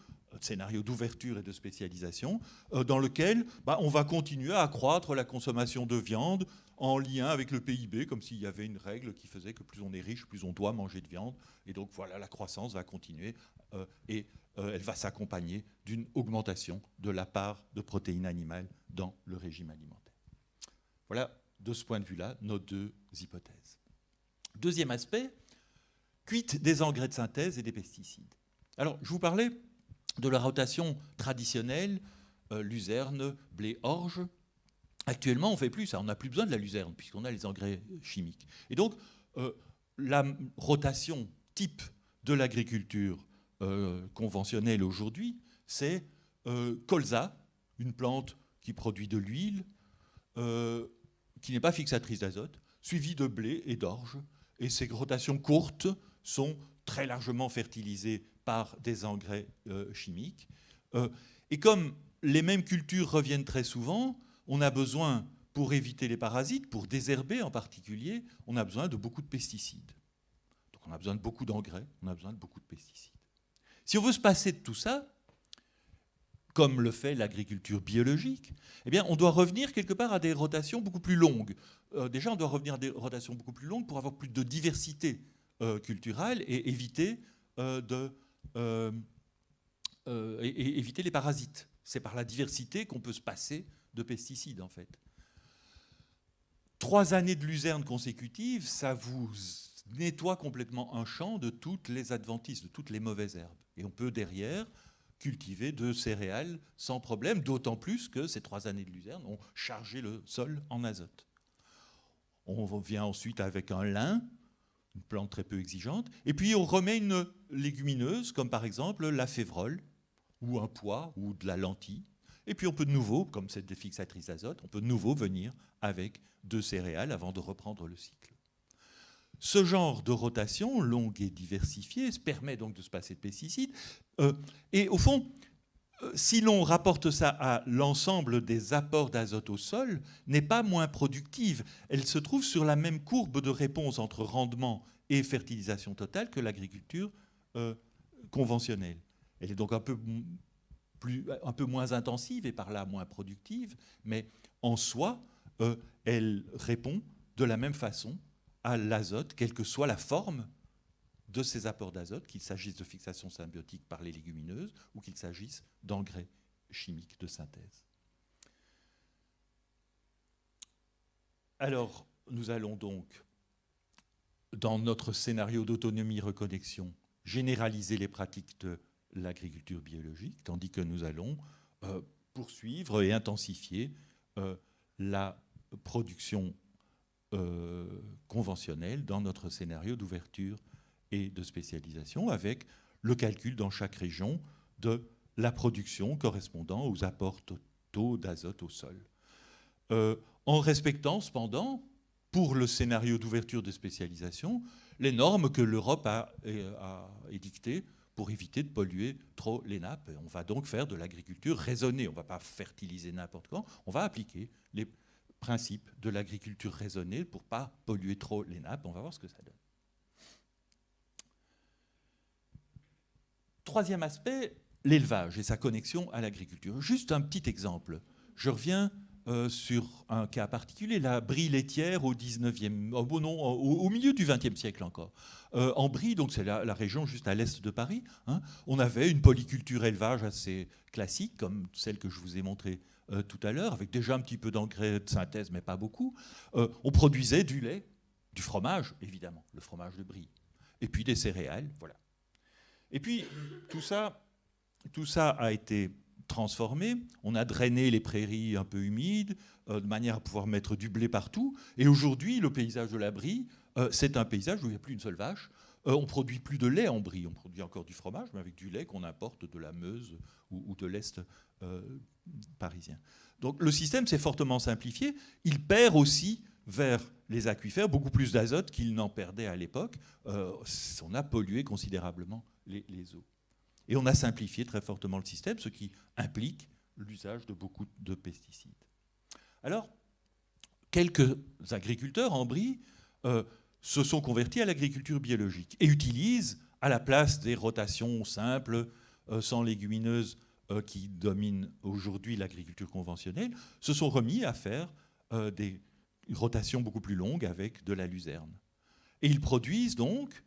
d'ouverture et de spécialisation, dans lequel on va continuer à accroître la consommation de viande en lien avec le PIB, comme s'il y avait une règle qui faisait que plus on est riche, plus on doit manger de viande. Et donc voilà, la croissance va continuer et elle va s'accompagner d'une augmentation de la part de protéines animales dans le régime alimentaire. Voilà, de ce point de vue-là, nos deux hypothèses. Deuxième aspect, cuite des engrais de synthèse et des pesticides. Alors, je vous parlais de la rotation traditionnelle, luzerne, blé, orge. Actuellement, on ne fait plus ça, on n'a plus besoin de la luzerne, puisqu'on a les engrais chimiques. Et donc, la rotation type de l'agriculture conventionnelle aujourd'hui, c'est colza, une plante qui produit de l'huile, qui n'est pas fixatrice d'azote, suivie de blé et d'orge. Et ces rotations courtes sont très largement fertilisées par des engrais chimiques. Et comme les mêmes cultures reviennent très souvent, on a besoin, pour éviter les parasites, pour désherber en particulier, on a besoin de beaucoup de pesticides. Donc on a besoin de beaucoup d'engrais, on a besoin de beaucoup de pesticides. Si on veut se passer de tout ça, comme le fait l'agriculture biologique, eh bien, on doit revenir quelque part à des rotations beaucoup plus longues. Déjà, on doit revenir à des rotations beaucoup plus longues pour avoir plus de diversité culturelle et éviter éviter les parasites. C'est par la diversité qu'on peut se passer de pesticides, en fait. 3 années de luzerne consécutives, ça vous nettoie complètement un champ de toutes les adventices, de toutes les mauvaises herbes. Et on peut derrière cultiver de céréales sans problème, d'autant plus que ces 3 années de luzerne ont chargé le sol en azote. On vient ensuite avec un lin, une plante très peu exigeante, et puis on remet une légumineuse, comme par exemple la févrole, ou un pois, ou de la lentille. Et puis on peut de nouveau, comme c'est des fixatrices d'azote, on peut de nouveau venir avec 2 céréales avant de reprendre le cycle. Ce genre de rotation longue et diversifiée permet donc de se passer de pesticides. Et au fond, si l'on rapporte ça à l'ensemble des apports d'azote au sol, n'est pas moins productive. Elle se trouve sur la même courbe de réponse entre rendement et fertilisation totale que l'agriculture conventionnelle. Elle est donc un peu moins intensive et par là moins productive, mais en soi, elle répond de la même façon à l'azote, quelle que soit la forme de ces apports d'azote, qu'il s'agisse de fixation symbiotique par les légumineuses ou qu'il s'agisse d'engrais chimiques de synthèse. Alors, nous allons donc, dans notre scénario d'autonomie-reconnexion, généraliser les pratiques de l'agriculture biologique, tandis que nous allons poursuivre et intensifier la production conventionnelle dans notre scénario d'ouverture et de spécialisation, avec le calcul dans chaque région de la production correspondant aux apports totaux d'azote au sol. En respectant cependant, pour le scénario d'ouverture de spécialisation, les normes que l'Europe a édictées pour éviter de polluer trop les nappes. On va donc faire de l'agriculture raisonnée. On ne va pas fertiliser n'importe quand. On va appliquer les principes de l'agriculture raisonnée pour ne pas polluer trop les nappes. On va voir ce que ça donne. Troisième aspect, l'élevage et sa connexion à l'agriculture. Juste un petit exemple. Je reviens sur un cas particulier, la brie laitière au milieu du XXe siècle encore. En Brie, donc c'est la région juste à l'est de Paris, hein, on avait une polyculture élevage assez classique, comme celle que je vous ai montrée tout à l'heure, avec déjà un petit peu d'engrais de synthèse, mais pas beaucoup. On produisait du lait, du fromage, évidemment, le fromage de Brie, et puis des céréales, voilà. Et puis, tout ça a été transformé. On a drainé les prairies un peu humides, de manière à pouvoir mettre du blé partout. Et aujourd'hui, le paysage de la Brie, c'est un paysage où il n'y a plus une seule vache. On ne produit plus de lait en Brie, on produit encore du fromage, mais avec du lait qu'on importe de la Meuse ou de l'Est parisien. Donc le système s'est fortement simplifié. Il perd aussi vers les aquifères beaucoup plus d'azote qu'il n'en perdait à l'époque. On a pollué considérablement les eaux. Et on a simplifié très fortement le système, ce qui implique l'usage de beaucoup de pesticides. Alors, quelques agriculteurs en Brie se sont convertis à l'agriculture biologique et utilisent, à la place des rotations simples, sans légumineuses, qui dominent aujourd'hui l'agriculture conventionnelle, se sont remis à faire des rotations beaucoup plus longues avec de la luzerne. Et ils produisent donc,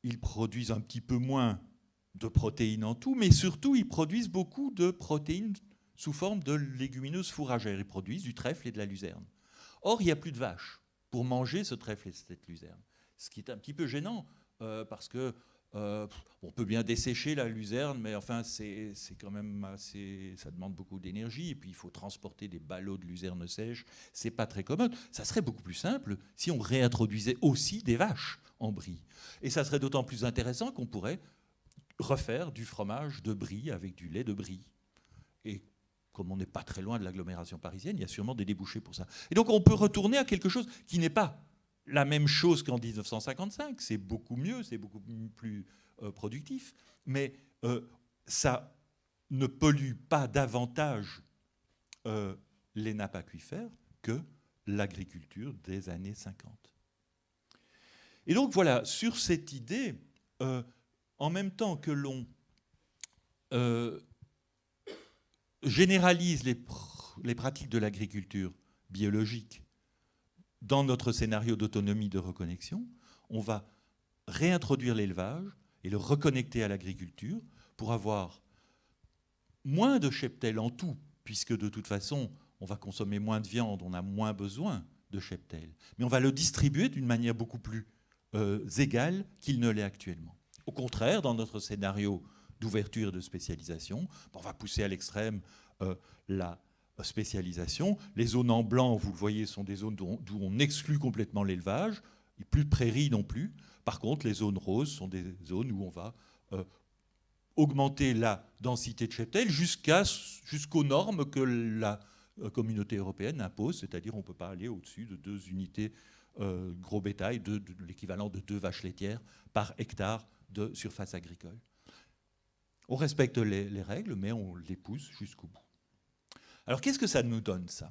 un petit peu moins de protéines en tout, mais surtout ils produisent beaucoup de protéines sous forme de légumineuses fourragères. Ils produisent du trèfle et de la luzerne. Or, il n'y a plus de vaches pour manger ce trèfle et cette luzerne. Ce qui est un petit peu gênant, parce que on peut bien dessécher la luzerne, mais enfin, c'est quand même assez, ça demande beaucoup d'énergie, et puis il faut transporter des ballots de luzerne sèche, c'est pas très commode. Ça serait beaucoup plus simple si on réintroduisait aussi des vaches en Brie. Et ça serait d'autant plus intéressant qu'on pourrait refaire du fromage de Brie avec du lait de Brie. Et comme on n'est pas très loin de l'agglomération parisienne, il y a sûrement des débouchés pour ça. Et donc on peut retourner à quelque chose qui n'est pas la même chose qu'en 1955, c'est beaucoup mieux, c'est beaucoup plus productif, mais ça ne pollue pas davantage les nappes aquifères que l'agriculture des années 50. Et donc voilà, sur cette idée, en même temps que l'on généralise les pratiques de l'agriculture biologique dans notre scénario d'autonomie de reconnexion, on va réintroduire l'élevage et le reconnecter à l'agriculture pour avoir moins de cheptel en tout, puisque de toute façon, on va consommer moins de viande, on a moins besoin de cheptel. Mais on va le distribuer d'une manière beaucoup plus égale qu'il ne l'est actuellement. Au contraire, dans notre scénario d'ouverture et de spécialisation, on va pousser à l'extrême la spécialisation. Les zones en blanc, vous le voyez, sont des zones d'où on exclut complètement l'élevage, et plus de prairies non plus. Par contre, les zones roses sont des zones où on va augmenter la densité de cheptel jusqu'aux normes que la communauté européenne impose, c'est-à-dire on ne peut pas aller au-dessus de 2 unités gros bétail, de l'équivalent de 2 vaches laitières par hectare de surface agricole. On respecte les règles, mais on les pousse jusqu'au bout. Alors, qu'est-ce que ça nous donne, ça ?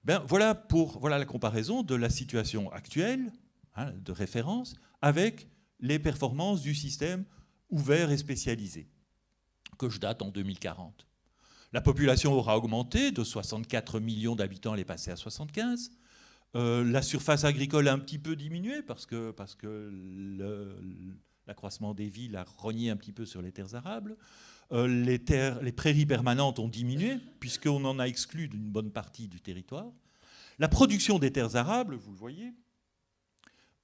Voilà la comparaison de la situation actuelle, de référence, avec les performances du système ouvert et spécialisé, que je date en 2040. La population aura augmenté de 64 millions d'habitants, elle est passée à 75. La surface agricole a un petit peu diminué parce que l'accroissement des villes a rogné un petit peu sur les terres arables. Les prairies permanentes ont diminué, puisqu'on en a exclu d'une bonne partie du territoire. La production des terres arables, vous le voyez,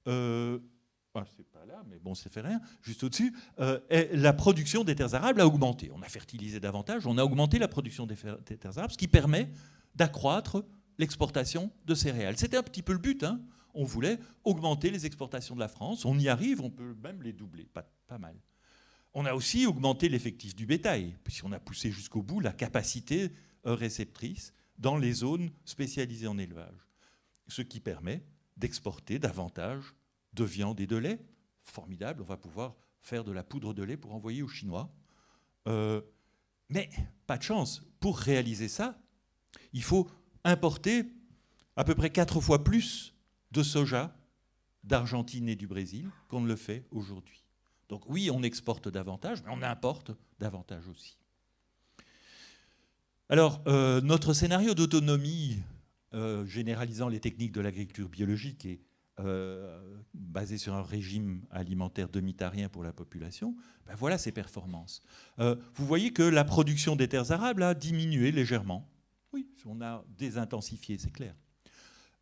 c'est pas là, mais bon, ça fait rien, juste au-dessus, la production des terres arables a augmenté. On a fertilisé davantage, on a augmenté la production des terres arables, ce qui permet d'accroître l'exportation de céréales. C'était un petit peu le but, hein. On voulait augmenter les exportations de la France. On y arrive, on peut même les doubler, pas mal. On a aussi augmenté l'effectif du bétail, puisqu'on a poussé jusqu'au bout la capacité réceptrice dans les zones spécialisées en élevage, ce qui permet d'exporter davantage de viande et de lait. Formidable, on va pouvoir faire de la poudre de lait pour envoyer aux Chinois. Mais pas de chance, pour réaliser ça, il faut importer à peu près 4 fois plus de soja d'Argentine et du Brésil qu'on ne le fait aujourd'hui. Donc oui, on exporte davantage, mais on importe davantage aussi. Alors, notre scénario d'autonomie généralisant les techniques de l'agriculture biologique et basé sur un régime alimentaire demi-tarien pour la population, voilà ses performances. Vous voyez que la production des terres arables a diminué légèrement. Oui, on a désintensifié, c'est clair.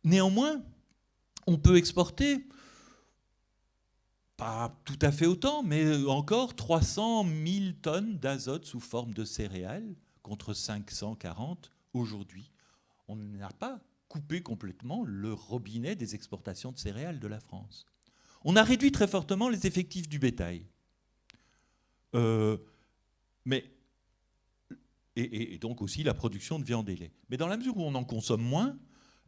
Néanmoins, on peut exporter, pas tout à fait autant, mais encore 300 000 tonnes d'azote sous forme de céréales, contre 540 aujourd'hui. On n'a pas coupé complètement le robinet des exportations de céréales de la France. On a réduit très fortement les effectifs du bétail. Et donc aussi la production de viande et lait. Mais dans la mesure où on en consomme moins,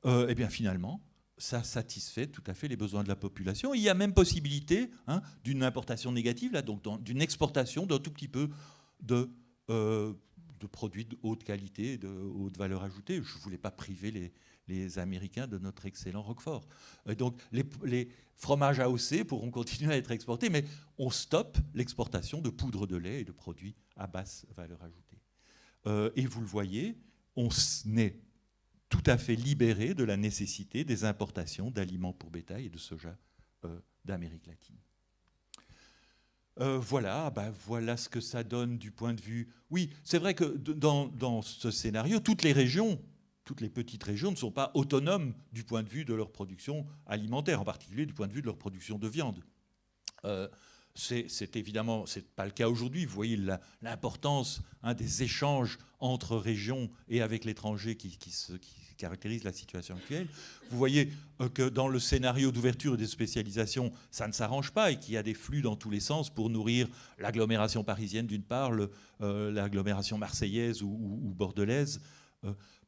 eh bien finalement, ça satisfait tout à fait les besoins de la population. Il y a même possibilité d'une importation négative, là, donc d'une exportation d'un tout petit peu de produits de haute qualité, de haute valeur ajoutée. Je ne voulais pas priver les Américains de notre excellent Roquefort. Donc les fromages AOC pourront continuer à être exportés, mais on stoppe l'exportation de poudre de lait et de produits à basse valeur ajoutée. Et vous le voyez, on est tout à fait libéré de la nécessité des importations d'aliments pour bétail et de soja d'Amérique latine. Voilà ce que ça donne du point de vue... Oui, c'est vrai que dans ce scénario, toutes les petites régions ne sont pas autonomes du point de vue de leur production alimentaire, en particulier du point de vue de leur production de viande. C'est évidemment, c'est pas le cas aujourd'hui. Vous voyez l'importance des échanges entre régions et avec l'étranger qui caractérise la situation actuelle. Vous voyez que dans le scénario d'ouverture et de spécialisation, ça ne s'arrange pas et qu'il y a des flux dans tous les sens pour nourrir l'agglomération parisienne d'une part, l'agglomération marseillaise ou bordelaise.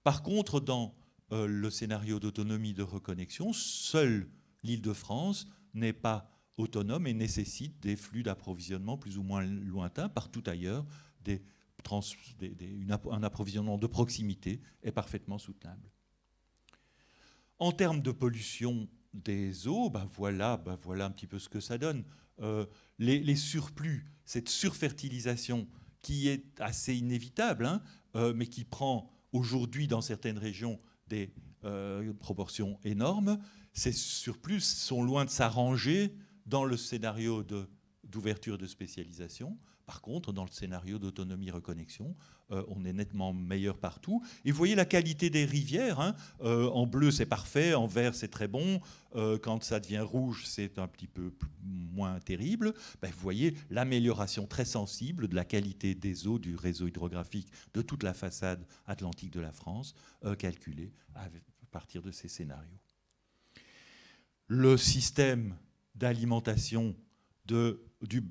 Par contre, dans le scénario d'autonomie de reconnexion, seule l'Île-de-France n'est pas autonome et nécessite des flux d'approvisionnement plus ou moins lointains. Partout ailleurs, un approvisionnement de proximité est parfaitement soutenable. En termes de pollution des eaux, voilà un petit peu ce que ça donne. Les surplus, cette surfertilisation qui est assez inévitable, mais qui prend aujourd'hui dans certaines régions des proportions énormes, ces surplus sont loin de s'arranger dans le scénario d'ouverture et de spécialisation. Par contre, dans le scénario d'autonomie-reconnexion, on est nettement meilleur partout. Et vous voyez la qualité des rivières. En bleu, c'est parfait. En vert, c'est très bon. Quand ça devient rouge, c'est un petit peu moins terrible. Vous voyez l'amélioration très sensible de la qualité des eaux du réseau hydrographique de toute la façade atlantique de la France, calculée à partir de ces scénarios. Le système d'alimentation du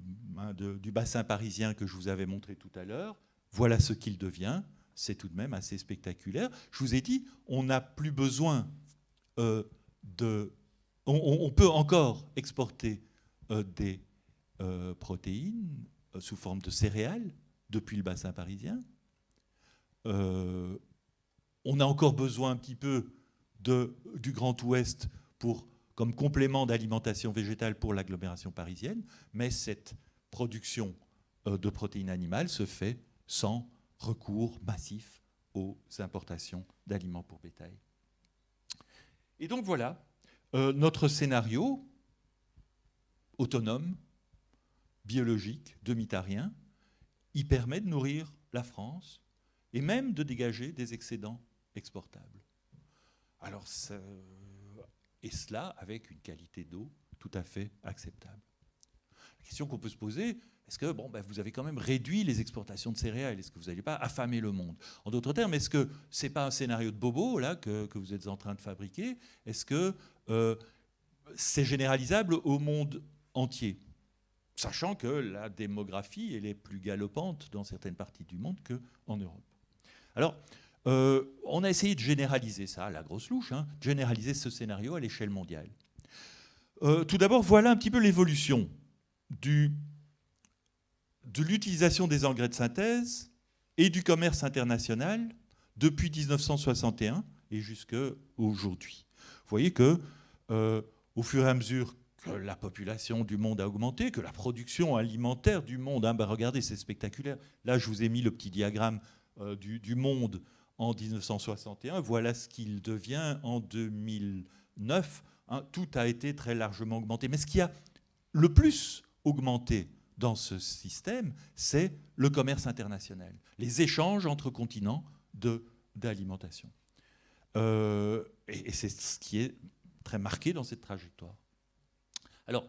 bassin parisien que je vous avais montré tout à l'heure, voilà ce qu'il devient. C'est tout de même assez spectaculaire. Je vous ai dit, on n'a plus besoin on peut encore exporter des protéines sous forme de céréales depuis le bassin parisien. On a encore besoin un petit peu du Grand Ouest comme complément d'alimentation végétale pour l'agglomération parisienne, mais cette production de protéines animales se fait sans recours massif aux importations d'aliments pour bétail. Et donc voilà, notre scénario autonome, biologique, demi-tarien, il permet de nourrir la France et même de dégager des excédents exportables. Alors, et cela avec une qualité d'eau tout à fait acceptable. La question qu'on peut se poser, est-ce que vous avez quand même réduit les exportations de céréales? Est-ce que vous n'allez pas affamer le monde? En d'autres termes, est-ce que ce n'est pas un scénario de bobo là, que vous êtes en train de fabriquer? Est-ce que c'est généralisable au monde entier? Sachant que la démographie elle est plus galopante dans certaines parties du monde qu'en Europe. Alors, on a essayé de généraliser ça, la grosse louche, de généraliser ce scénario à l'échelle mondiale. Tout d'abord, voilà un petit peu l'évolution de l'utilisation des engrais de synthèse et du commerce international depuis 1961 et jusqu'à aujourd'hui. Vous voyez que, au fur et à mesure que la population du monde a augmenté, que la production alimentaire du monde, regardez, c'est spectaculaire. Là, je vous ai mis le petit diagramme du monde en 1961, voilà ce qu'il devient en 2009. Tout a été très largement augmenté. Mais ce qui a le plus augmenté dans ce système, c'est le commerce international, les échanges entre continents d'alimentation. Et c'est ce qui est très marqué dans cette trajectoire. Alors,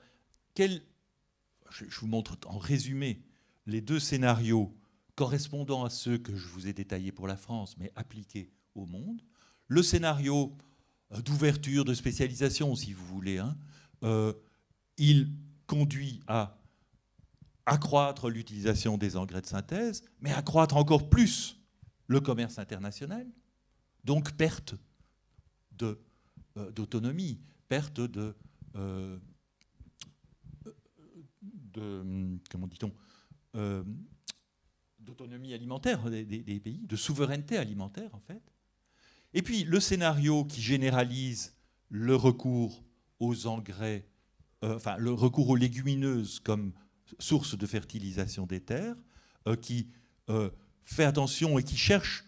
je vous montre en résumé les deux scénarios correspondant à ceux que je vous ai détaillés pour la France, mais appliqués au monde. Le scénario d'ouverture, de spécialisation, si vous voulez, il conduit à accroître l'utilisation des engrais de synthèse, mais accroître encore plus le commerce international, donc perte d'autonomie, perte comment dit-on, d'autonomie alimentaire des pays, de souveraineté alimentaire en fait. Et puis le scénario qui généralise le recours aux engrais, le recours aux légumineuses comme source de fertilisation des terres, qui fait attention et qui cherche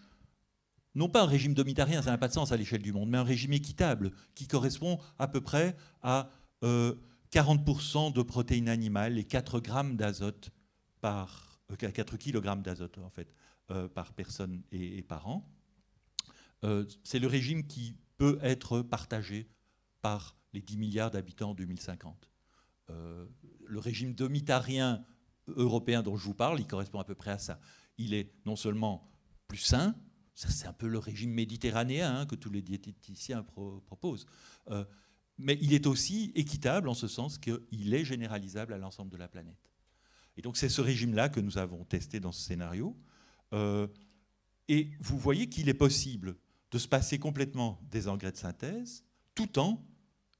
non pas un régime domitarien, ça n'a pas de sens à l'échelle du monde, mais un régime équitable qui correspond à peu près à 40% de protéines animales et 4 grammes d'azote 4 kg d'azote en fait, par personne et par an. C'est le régime qui peut être partagé par les 10 milliards d'habitants en 2050. Le régime domitarien européen dont je vous parle, il correspond à peu près à ça. Il est non seulement plus sain, c'est un peu le régime méditerranéen que tous les diététiciens proposent, mais il est aussi équitable en ce sens qu'il est généralisable à l'ensemble de la planète. Et donc c'est ce régime-là que nous avons testé dans ce scénario. Et vous voyez qu'il est possible de se passer complètement des engrais de synthèse tout en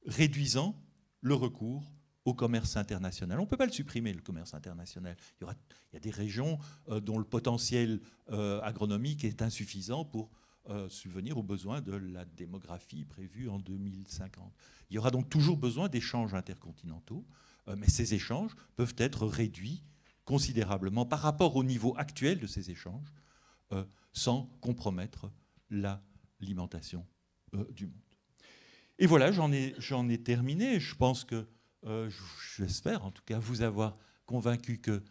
réduisant le recours au commerce international. On ne peut pas le supprimer, le commerce international. Il y a des régions dont le potentiel agronomique est insuffisant pour subvenir aux besoins de la démographie prévue en 2050. Il y aura donc toujours besoin d'échanges intercontinentaux, mais ces échanges peuvent être réduits considérablement par rapport au niveau actuel de ces échanges, sans compromettre l'alimentation du monde. Et voilà, j'en ai terminé. Je pense que j'espère en tout cas vous avoir convaincu que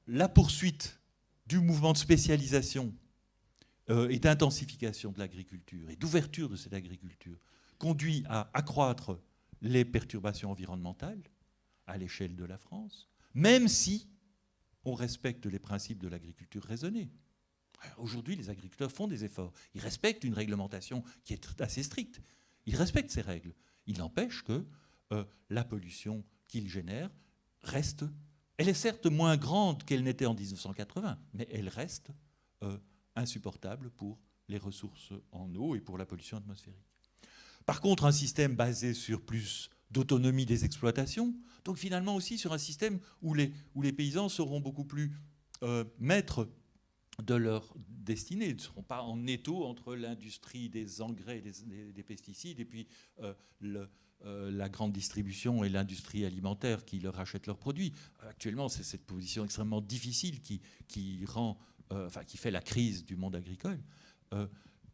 la poursuite du mouvement de spécialisation et d'intensification de l'agriculture et d'ouverture de cette agriculture conduit à accroître les perturbations environnementales à l'échelle de la France, même si on respecte les principes de l'agriculture raisonnée. Aujourd'hui, les agriculteurs font des efforts. Ils respectent une réglementation qui est assez stricte. Ils respectent ces règles. Il n'empêche que la pollution qu'ils génèrent reste... Elle est certes moins grande qu'elle n'était en 1980, mais elle reste insupportable pour les ressources en eau et pour la pollution atmosphérique. Par contre, un système basé sur plus d'autonomie des exploitations, donc finalement aussi sur un système où les paysans seront beaucoup plus maîtres de leur destinée. Ils ne seront pas en étau entre l'industrie des engrais et des pesticides et puis la grande distribution et l'industrie alimentaire qui leur achètent leurs produits. Actuellement, c'est cette position extrêmement difficile qui fait la crise du monde agricole.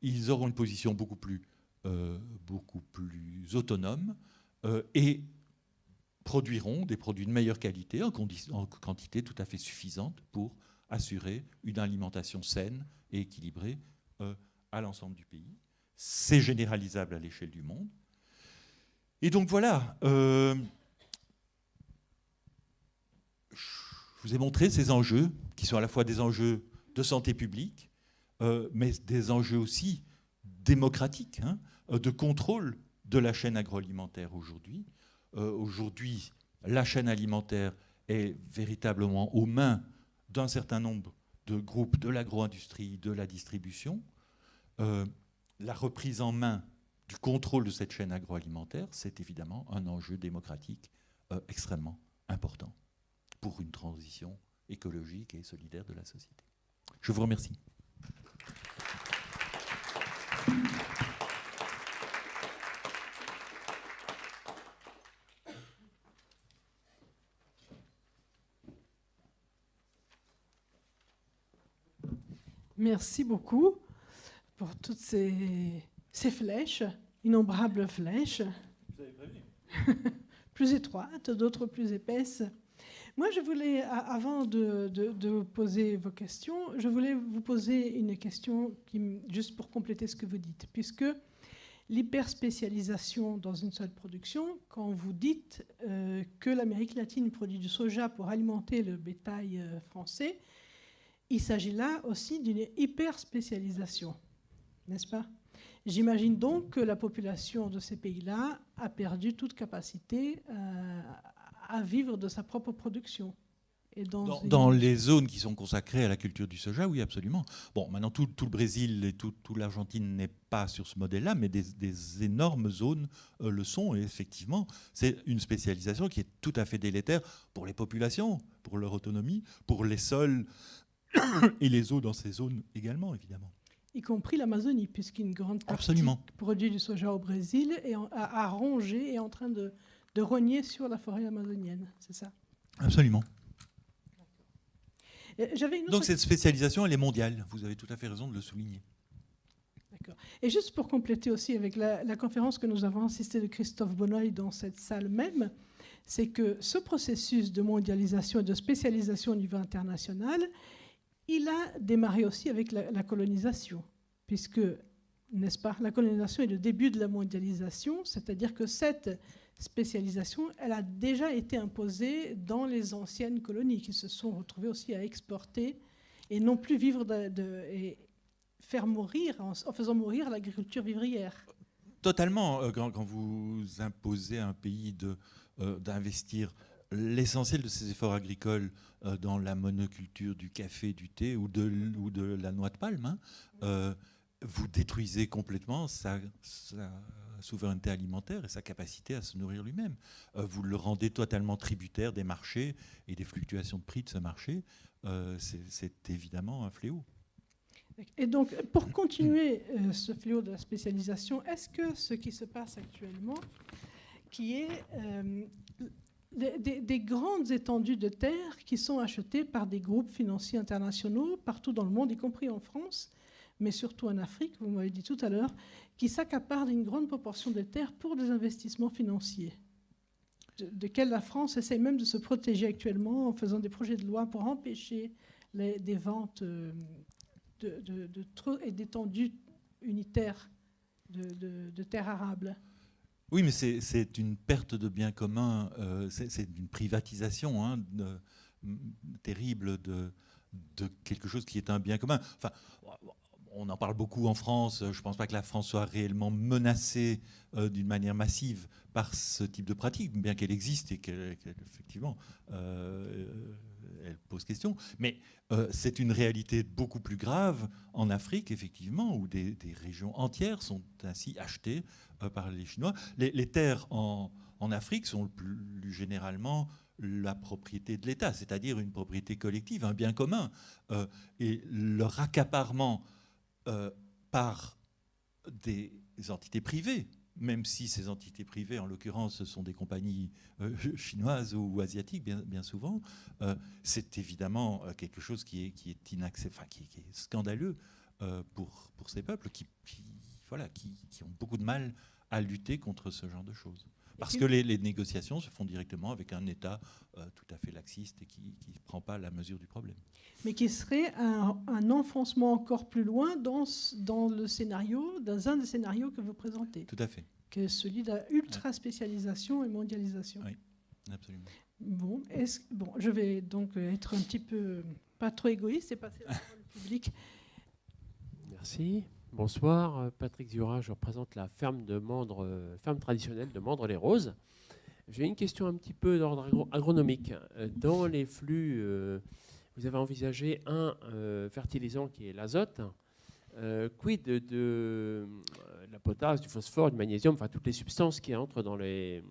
Ils auront une position beaucoup plus autonome et produiront des produits de meilleure qualité en quantité tout à fait suffisante pour assurer une alimentation saine et équilibrée à l'ensemble du pays. C'est généralisable à l'échelle du monde. Et donc voilà, je vous ai montré ces enjeux qui sont à la fois des enjeux de santé publique, mais des enjeux aussi démocratiques, de contrôle de la chaîne agroalimentaire aujourd'hui. Aujourd'hui, la chaîne alimentaire est véritablement aux mains d'un certain nombre de groupes de l'agro-industrie, de la distribution. La reprise en main du contrôle de cette chaîne agroalimentaire, c'est évidemment un enjeu démocratique extrêmement important pour une transition écologique et solidaire de la société. Je vous remercie. Merci beaucoup pour toutes ces flèches, innombrables flèches. Vous avez prévu. Plus étroites, d'autres plus épaisses. Moi, je voulais, avant de poser vos questions, je voulais vous poser une question juste pour compléter ce que vous dites. Puisque l'hyperspécialisation dans une seule production, quand vous dites que l'Amérique latine produit du soja pour alimenter le bétail français, il s'agit là aussi d'une hyperspécialisation, n'est-ce pas ? J'imagine donc que la population de ces pays-là a perdu toute capacité à vivre de sa propre production. Et dans les zones qui sont consacrées à la culture du soja, oui, absolument. Bon, maintenant, tout le Brésil et tout l'Argentine n'est pas sur ce modèle-là, mais des énormes zones le sont. Et effectivement, c'est une spécialisation qui est tout à fait délétère pour les populations, pour leur autonomie, pour les sols et les eaux dans ces zones également, évidemment. Y compris l'Amazonie, puisqu'une grande partie Absolument. produit du soja au Brésil a rongé et est en train de rogner sur la forêt amazonienne, c'est ça? Absolument. Donc cette spécialisation, elle est mondiale. Vous avez tout à fait raison de le souligner. D'accord. Et juste pour compléter aussi avec la conférence que nous avons assistée de Christophe Bonneuil dans cette salle même, c'est que ce processus de mondialisation et de spécialisation au niveau international, il a démarré aussi avec la colonisation, puisque, n'est-ce pas, la colonisation est le début de la mondialisation, c'est-à-dire que cette spécialisation, elle a déjà été imposée dans les anciennes colonies qui se sont retrouvées aussi à exporter et non plus vivre et faire mourir, en faisant mourir l'agriculture vivrière. Totalement. Quand vous imposez à un pays d'investir l'essentiel de ses efforts agricoles dans la monoculture du café, du thé ou de la noix de palme, vous détruisez complètement sa souveraineté alimentaire et sa capacité à se nourrir lui-même. Vous le rendez totalement tributaire des marchés et des fluctuations de prix de ce marché. C'est évidemment un fléau. Et donc, pour continuer ce fléau de la spécialisation, est-ce que ce qui se passe actuellement, qui est des grandes étendues de terres qui sont achetées par des groupes financiers internationaux partout dans le monde, y compris en France, mais surtout en Afrique, vous m'avez dit tout à l'heure, qui s'accaparent d'une grande proportion des terres pour des investissements financiers, desquels la France essaie même de se protéger actuellement en faisant des projets de loi pour empêcher des ventes et d'étendues unitaires de terres arables. Oui, mais c'est une perte de biens communs, c'est une privatisation terrible de quelque chose qui est un bien commun. Enfin, on en parle beaucoup en France. Je ne pense pas que la France soit réellement menacée d'une manière massive par ce type de pratique, bien qu'elle existe et qu'effectivement, elle pose question. Mais c'est une réalité beaucoup plus grave en Afrique, effectivement, où des régions entières sont ainsi achetées par les Chinois. Les terres en Afrique sont plus généralement la propriété de l'État, c'est-à-dire une propriété collective, un bien commun. Et leur accaparement par des entités privées, même si ces entités privées, en l'occurrence, ce sont des compagnies chinoises ou asiatiques, bien souvent, c'est évidemment quelque chose qui est inacceptable, qui est scandaleux pour ces peuples qui ont beaucoup de mal à lutter contre ce genre de choses. Parce que les négociations se font directement avec un État tout à fait laxiste et qui ne prend pas la mesure du problème. Mais qui serait un enfoncement encore plus loin dans le scénario, dans un des scénarios que vous présentez. Tout à fait. Que est celui de la ultra-spécialisation et mondialisation. Oui, absolument. Bon, je vais donc être un petit peu, pas trop égoïste et passer la parole au public. Merci. Bonsoir, Patrick Ziura, je représente la ferme traditionnelle de Mandres-les-Roses. J'ai une question un petit peu d'ordre agronomique. Dans les flux, vous avez envisagé un fertilisant qui est l'azote. Quid de la potasse, du phosphore, du magnésium, enfin toutes les substances qui entrent dans le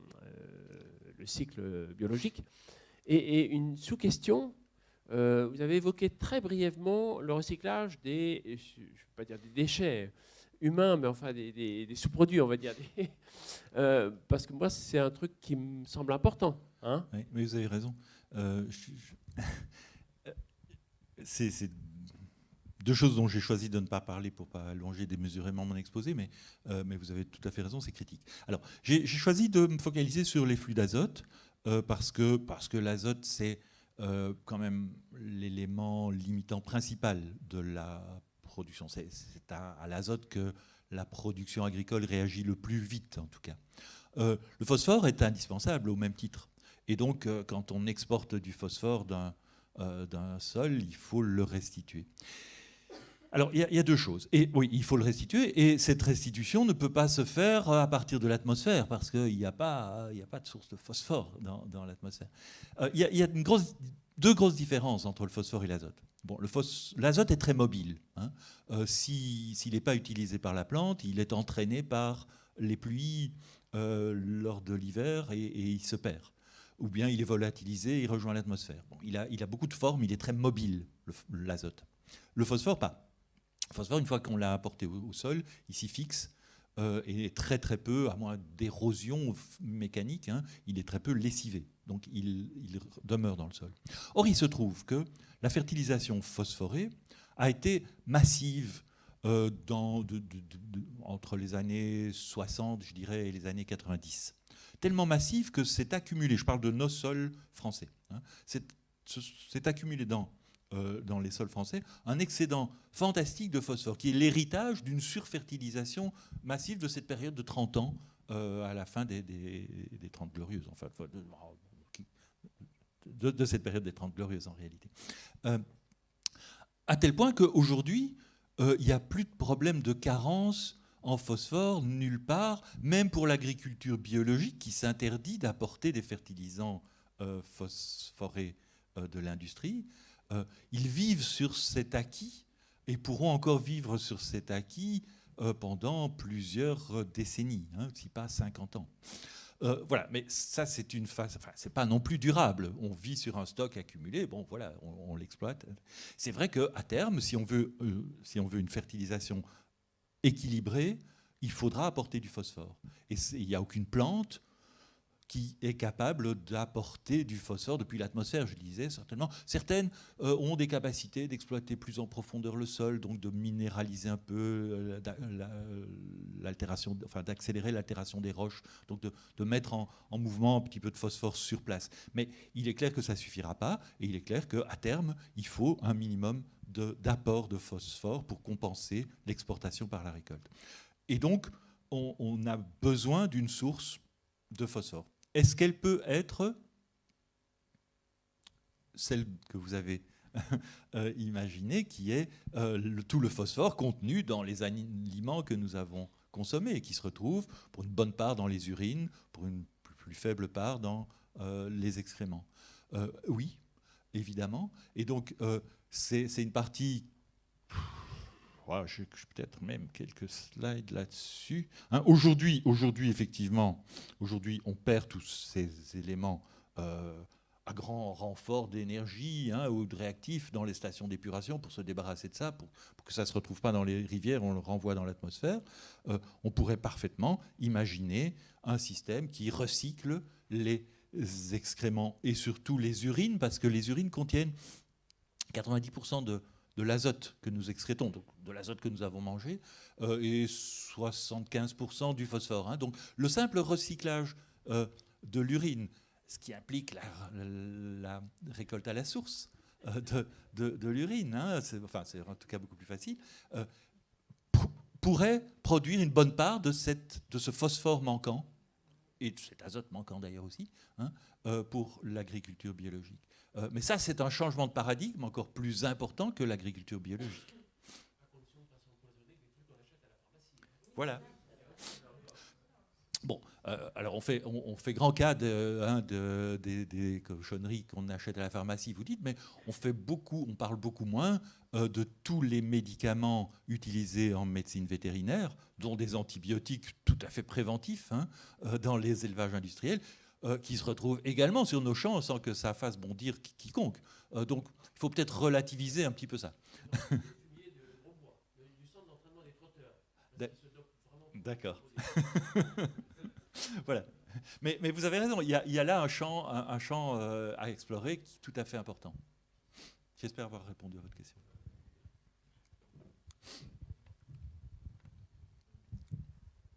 cycle biologique. Et une sous-question, vous avez évoqué très brièvement le recyclage je ne vais pas dire des déchets humains, mais enfin des sous-produits, on va dire. Parce que moi, c'est un truc qui me semble important. Hein, oui, mais vous avez raison. C'est deux choses dont j'ai choisi de ne pas parler pour ne pas allonger démesurément mon exposé, mais vous avez tout à fait raison, c'est critique. Alors, j'ai choisi de me focaliser sur les flux d'azote, parce que l'azote, c'est quand même l'élément limitant principal de la production. C'est à l'azote que la production agricole réagit le plus vite, en tout cas. Le phosphore est indispensable au même titre. Et donc, quand on exporte du phosphore d'un sol, il faut le restituer. Alors, il y a deux choses. Et oui, il faut le restituer. Et cette restitution ne peut pas se faire à partir de l'atmosphère, parce qu'il n'y a pas de source de phosphore dans l'atmosphère. Il y a deux grosses différences entre le phosphore et l'azote. Bon, l'azote est très mobile. Hein. S'il n'est pas utilisé par la plante, il est entraîné par les pluies lors de l'hiver et il se perd. Ou bien il est volatilisé et il rejoint l'atmosphère. Bon, il a beaucoup de formes, il est très mobile, l'azote. Le phosphore, pas. Le phosphore, une fois qu'on l'a apporté au sol, il s'y fixe et très très peu, à moins d'érosion mécanique, hein, il est très peu lessivé. Donc il demeure dans le sol. Or, il se trouve que la fertilisation phosphorée a été massive entre les années 60, je dirais, et les années 90. Tellement massive que c'est accumulé, je parle de nos sols français, hein, c'est accumulé dans les sols français, un excédent fantastique de phosphore, qui est l'héritage d'une surfertilisation massive de cette période de 30 ans à la fin des 30 glorieuses, enfin, de cette période des 30 glorieuses en réalité. À tel point qu'aujourd'hui, il n'y a plus de problème de carence en phosphore nulle part, même pour l'agriculture biologique qui s'interdit d'apporter des fertilisants phosphorés de l'industrie. Ils vivent sur cet acquis et pourront encore vivre sur cet acquis pendant plusieurs décennies, hein, si pas 50 ans. Voilà, mais ça c'est une phase, enfin c'est pas non plus durable. On vit sur un stock accumulé, bon voilà, on l'exploite. C'est vrai qu'à terme, si on veut une fertilisation équilibrée, il faudra apporter du phosphore. Et il n'y a aucune plante qui est capable d'apporter du phosphore depuis l'atmosphère, je disais certainement. Certaines ont des capacités d'exploiter plus en profondeur le sol, donc de minéraliser un peu l'altération, enfin d'accélérer l'altération des roches, donc de mettre en mouvement un petit peu de phosphore sur place. Mais il est clair que ça ne suffira pas, et il est clair qu'à terme, il faut un minimum d'apport de phosphore pour compenser l'exportation par la récolte. Et donc, on a besoin d'une source de phosphore. Est-ce qu'elle peut être celle que vous avez imaginée, qui est tout le phosphore contenu dans les aliments que nous avons consommés et qui se retrouve pour une bonne part dans les urines, pour une plus faible part dans les excréments? Oui, évidemment. Et donc, c'est une partie... J'ai peut-être même quelques slides là-dessus. Hein, aujourd'hui, effectivement, on perd tous ces éléments à grand renfort d'énergie, hein, ou de réactifs dans les stations d'épuration pour se débarrasser de ça, pour que ça ne se retrouve pas dans les rivières, on le renvoie dans l'atmosphère. On pourrait parfaitement imaginer un système qui recycle les excréments et surtout les urines, parce que les urines contiennent 90% de l'azote que nous excrétons, donc de l'azote que nous avons mangé, et 75% du phosphore. Hein. Donc le simple recyclage de l'urine, ce qui implique la récolte à la source de l'urine, hein, c'est en tout cas beaucoup plus facile, pourrait produire une bonne part de ce phosphore manquant, et de cet azote manquant d'ailleurs aussi, hein, pour l'agriculture biologique. Mais ça, c'est un changement de paradigme encore plus important que l'agriculture biologique. Voilà. Bon, alors on fait grand cas des cochonneries qu'on achète à la pharmacie, vous dites, mais on parle beaucoup moins de tous les médicaments utilisés en médecine vétérinaire, dont des antibiotiques tout à fait préventifs, hein, dans les élevages industriels, qui se retrouvent également sur nos champs sans que ça fasse bondir quiconque. Donc il faut peut-être relativiser un petit peu ça. D'accord. Voilà. Mais vous avez raison, il y a là un champ à explorer qui est tout à fait important. J'espère avoir répondu à votre question.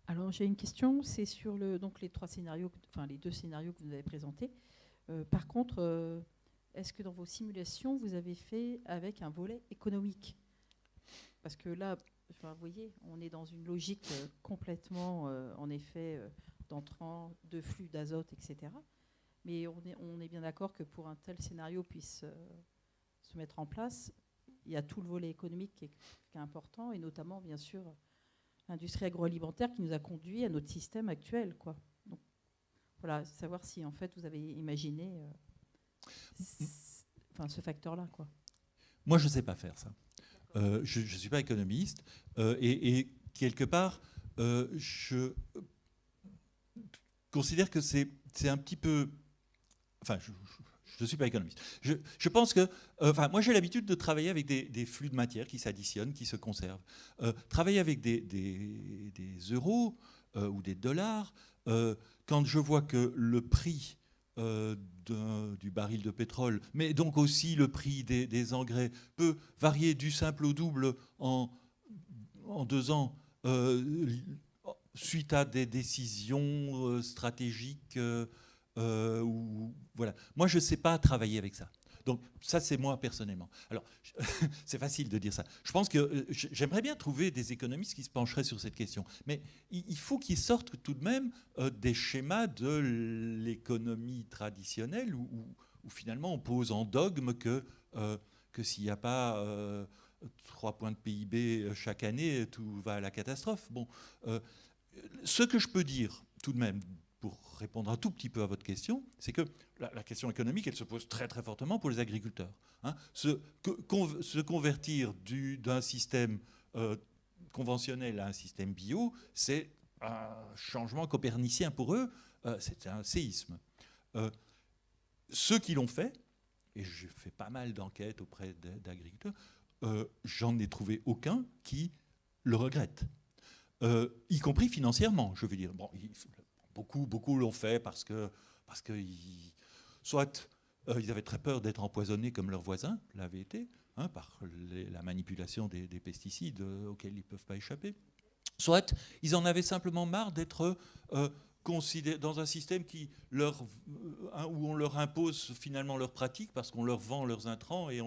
Alors j'ai une question, c'est sur donc les deux scénarios que vous nous avez présentés. Par contre, est-ce que dans vos simulations, vous avez fait avec un volet économique? Parce que là, vous voyez, on est dans une logique complètement, en effet, d'entrant, de flux d'azote, etc. Mais on est bien d'accord que pour un tel scénario puisse se mettre en place, il y a tout le volet économique qui est important, et notamment, bien sûr, l'industrie agroalimentaire qui nous a conduit à notre système actuel, quoi. Donc, voilà, savoir si, en fait, vous avez imaginé ce facteur-là, quoi. Moi, je ne sais pas faire ça. Je ne suis pas économiste. Et quelque part, je considère que c'est un petit peu... Enfin, je ne suis pas économiste. Je pense que... moi, j'ai l'habitude de travailler avec des flux de matière qui s'additionnent, qui se conservent. Travailler avec des euros ou des dollars, quand je vois que le prix du baril de pétrole, mais donc aussi le prix des engrais, peut varier du simple au double en 2 ans, suite à des décisions stratégiques. Voilà. Moi, je ne sais pas travailler avec ça. Donc ça, c'est moi personnellement. Alors, c'est facile de dire ça. Je pense que j'aimerais bien trouver des économistes qui se pencheraient sur cette question. Mais il faut qu'ils sortent tout de même des schémas de l'économie traditionnelle où finalement on pose en dogme que s'il n'y a pas 3 points de PIB chaque année, tout va à la catastrophe. Bon, ce que je peux dire tout de même, pour répondre un tout petit peu à votre question, c'est que la question économique, elle se pose très très fortement pour les agriculteurs. Hein. Se convertir d'un système conventionnel à un système bio, c'est un changement copernicien pour eux, c'est un séisme. Ceux qui l'ont fait, et j'ai fait pas mal d'enquêtes auprès d'agriculteurs, j'en ai trouvé aucun qui le regrette, y compris financièrement, je veux dire. Bon, beaucoup l'ont fait parce que soit ils avaient très peur d'être empoisonnés comme leurs voisins l'avaient été, hein, par la manipulation des pesticides auxquels ils ne peuvent pas échapper, soit ils en avaient simplement marre d'être dans un système où on leur impose finalement leurs pratiques parce qu'on leur vend leurs intrants et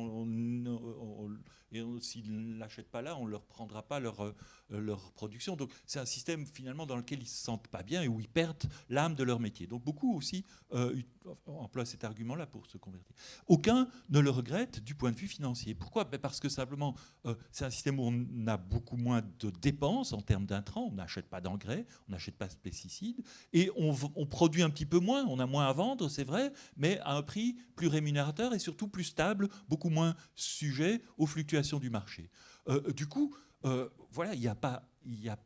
s'ils ne l'achètent pas là, on ne leur prendra pas leur production. Donc c'est un système finalement dans lequel ils ne se sentent pas bien et où ils perdent l'âme de leur métier. Donc beaucoup aussi emploient cet argument-là pour se convertir. Aucun ne le regrette du point de vue financier. Pourquoi ? Parce que simplement c'est un système où on a beaucoup moins de dépenses en termes d'intrants, on n'achète pas d'engrais, on n'achète pas de pesticides, et on produit un petit peu moins, on a moins à vendre, c'est vrai, mais à un prix plus rémunérateur et surtout plus stable, beaucoup moins sujet aux fluctuations du marché. Du coup, voilà, il n'y a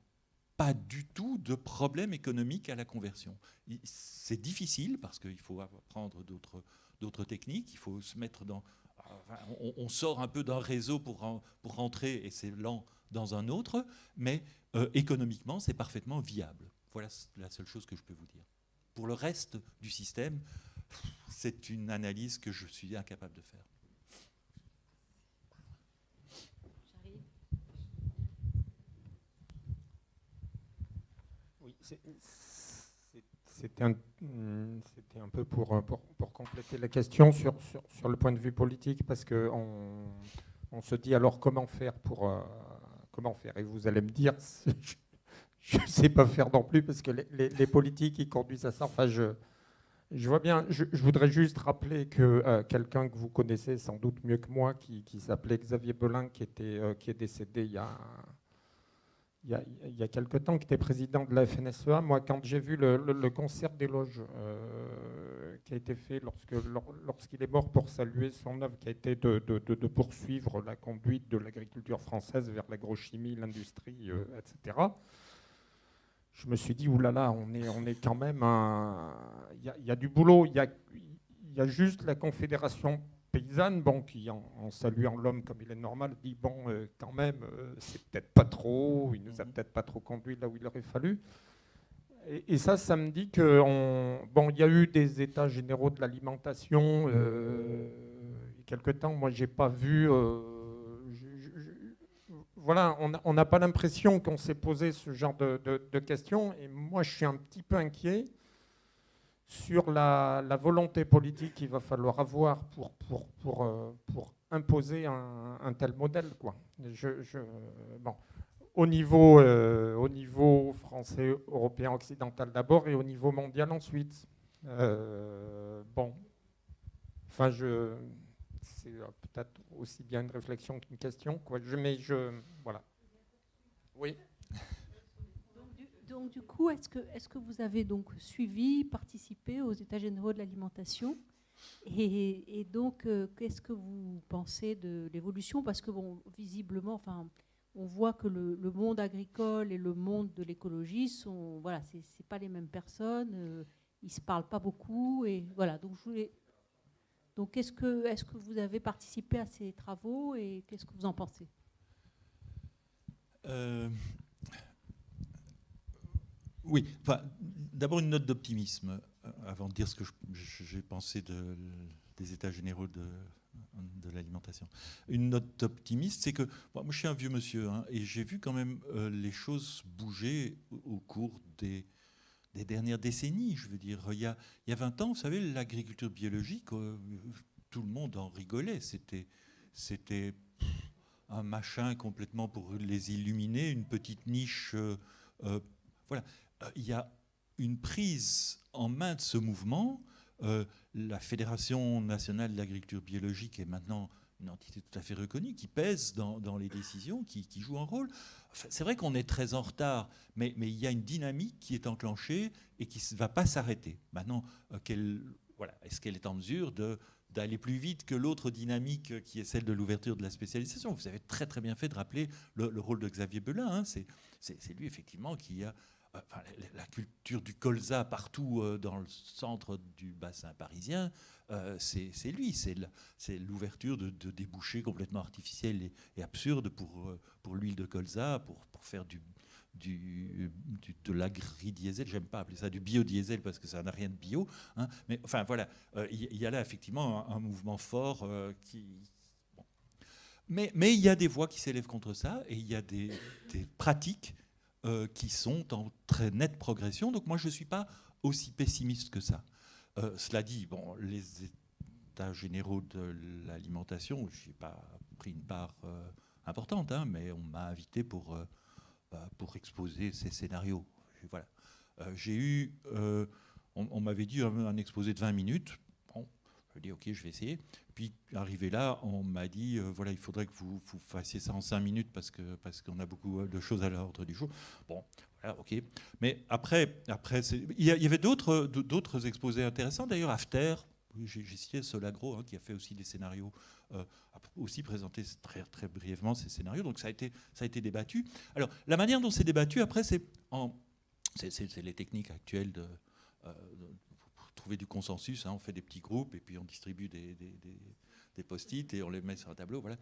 pas du tout de problème économique à la conversion. C'est difficile parce qu'il faut apprendre d'autres techniques, il faut se mettre dans... On sort un peu d'un réseau pour rentrer, et c'est lent, dans un autre, mais économiquement, c'est parfaitement viable. Voilà la seule chose que je peux vous dire. Pour le reste du système, c'est une analyse que je suis incapable de faire. Oui, c'était un peu pour compléter la question sur le point de vue politique, parce qu'on se dit alors comment faire et vous allez me dire, je ne sais pas faire non plus, parce que les politiques qui conduisent à ça, enfin je vois bien, je voudrais juste rappeler que quelqu'un que vous connaissez sans doute mieux que moi, qui s'appelait Xavier Belin, qui est décédé il y a quelque temps, qui était président de la FNSEA. Moi, quand j'ai vu le concert d'éloges qui a été fait lorsqu'il est mort pour saluer son œuvre, qui a été de poursuivre la conduite de l'agriculture française vers l'agrochimie, l'industrie, etc., je me suis dit, oulala, on est quand même... Il y a du boulot, il y a juste la Confédération paysanne, bon, qui, en saluant l'homme comme il est normal, dit, bon, quand même, c'est peut-être pas trop, il nous a peut-être pas trop conduit là où il aurait fallu. Et ça me dit que... Bon, il y a eu des états généraux de l'alimentation, il y a quelque temps, moi, j'ai pas vu... Voilà, on n'a pas l'impression qu'on s'est posé ce genre de questions. Et moi, je suis un petit peu inquiet sur la volonté politique qu'il va falloir avoir pour imposer un tel modèle, quoi. Bon, au niveau français, européen, occidental d'abord, et au niveau mondial ensuite. Bon, enfin, c'est peut-être aussi bien une réflexion qu'une question, quoi. Voilà. Oui. Donc du coup, est-ce que vous avez donc suivi, participé aux États généraux de l'alimentation et donc, qu'est-ce que vous pensez de l'évolution? Parce que, bon, visiblement, enfin, on voit que le monde agricole et le monde de l'écologie sont, voilà, c'est pas les mêmes personnes, ils se parlent pas beaucoup, et voilà. Donc, est-ce que vous avez participé à ces travaux et qu'est-ce que vous en pensez? Oui, enfin, d'abord une note d'optimisme avant de dire ce que j'ai pensé des États généraux de l'alimentation. Une note d'optimisme, c'est que moi je suis un vieux monsieur, hein, et j'ai vu quand même les choses bouger au cours des dernières décennies. Je veux dire, il y a 20 ans, vous savez, l'agriculture biologique, tout le monde en rigolait. C'était un machin complètement pour les illuminer, une petite niche. Voilà. Il y a une prise en main de ce mouvement. La Fédération nationale de l'agriculture biologique est maintenant une entité tout à fait reconnue, qui pèse dans les décisions, qui joue un rôle. Enfin, c'est vrai qu'on est très en retard, mais il y a une dynamique qui est enclenchée et qui ne va pas s'arrêter. Maintenant, est-ce qu'elle est en mesure d'aller plus vite que l'autre dynamique qui est celle de l'ouverture de la spécialisation? Vous avez très très bien fait de rappeler le rôle de Xavier Belin, hein. C'est lui effectivement qui a la culture du colza partout dans le centre du bassin parisien. C'est lui, c'est l'ouverture de débouchés complètement artificiels et absurdes pour l'huile de colza, pour faire de l'agri-diesel. J'aime pas appeler ça du biodiesel parce que ça n'a rien de bio, hein. Mais enfin voilà, il y a là effectivement un mouvement fort qui... Bon. Mais il y a des voix qui s'élèvent contre ça, et il y a des pratiques qui sont en très nette progression. Donc moi, je ne suis pas aussi pessimiste que ça. Cela dit, bon, les États généraux de l'alimentation, je n'ai pas pris une part importante, hein, mais on m'a invité pour exposer ces scénarios. Voilà. On m'avait dit un exposé de 20 minutes. Bon, je dis ok, je vais essayer. Puis arrivé là, on m'a dit voilà, il faudrait que vous fassiez ça en 5 minutes parce qu'on a beaucoup de choses à l'ordre du jour. Bon, voilà, ok. Mais après il y avait d'autres exposés intéressants. D'ailleurs, After, j'ai cité Solagro, hein, qui a fait aussi des scénarios, a aussi présenté très, très brièvement ces scénarios. Donc ça a été débattu. Alors la manière dont c'est débattu, après, c'est les techniques actuelles pour trouver du consensus, hein. On fait des petits groupes et puis on distribue des post-it et on les met sur un tableau. Voilà.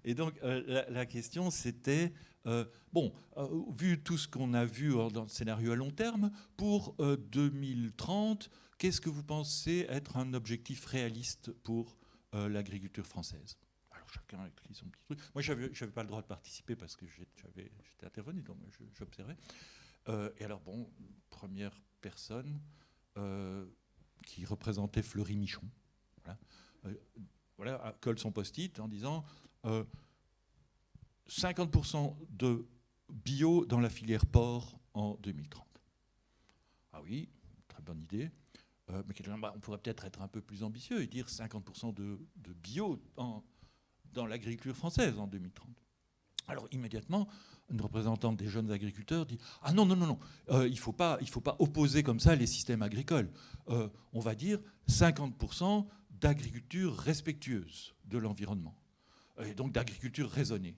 Et donc la question c'était, vu tout ce qu'on a vu dans le scénario à long terme, pour 2030, qu'est-ce que vous pensez être un objectif réaliste pour l'agriculture française? Alors chacun a écrit son petit truc. Moi, je n'avais pas le droit de participer parce que j'étais intervenu, donc j'observais. Et alors, bon, première personne qui représentait Fleury Michon. Voilà, colle son post-it en disant 50% de bio dans la filière porc en 2030. Ah oui, très bonne idée. Mais on pourrait peut-être être un peu plus ambitieux et dire 50% de bio dans l'agriculture française en 2030. Alors immédiatement, une représentante des jeunes agriculteurs dit « Ah non, il ne faut pas opposer comme ça les systèmes agricoles. On va dire 50% d'agriculture respectueuse de l'environnement, et donc d'agriculture raisonnée. »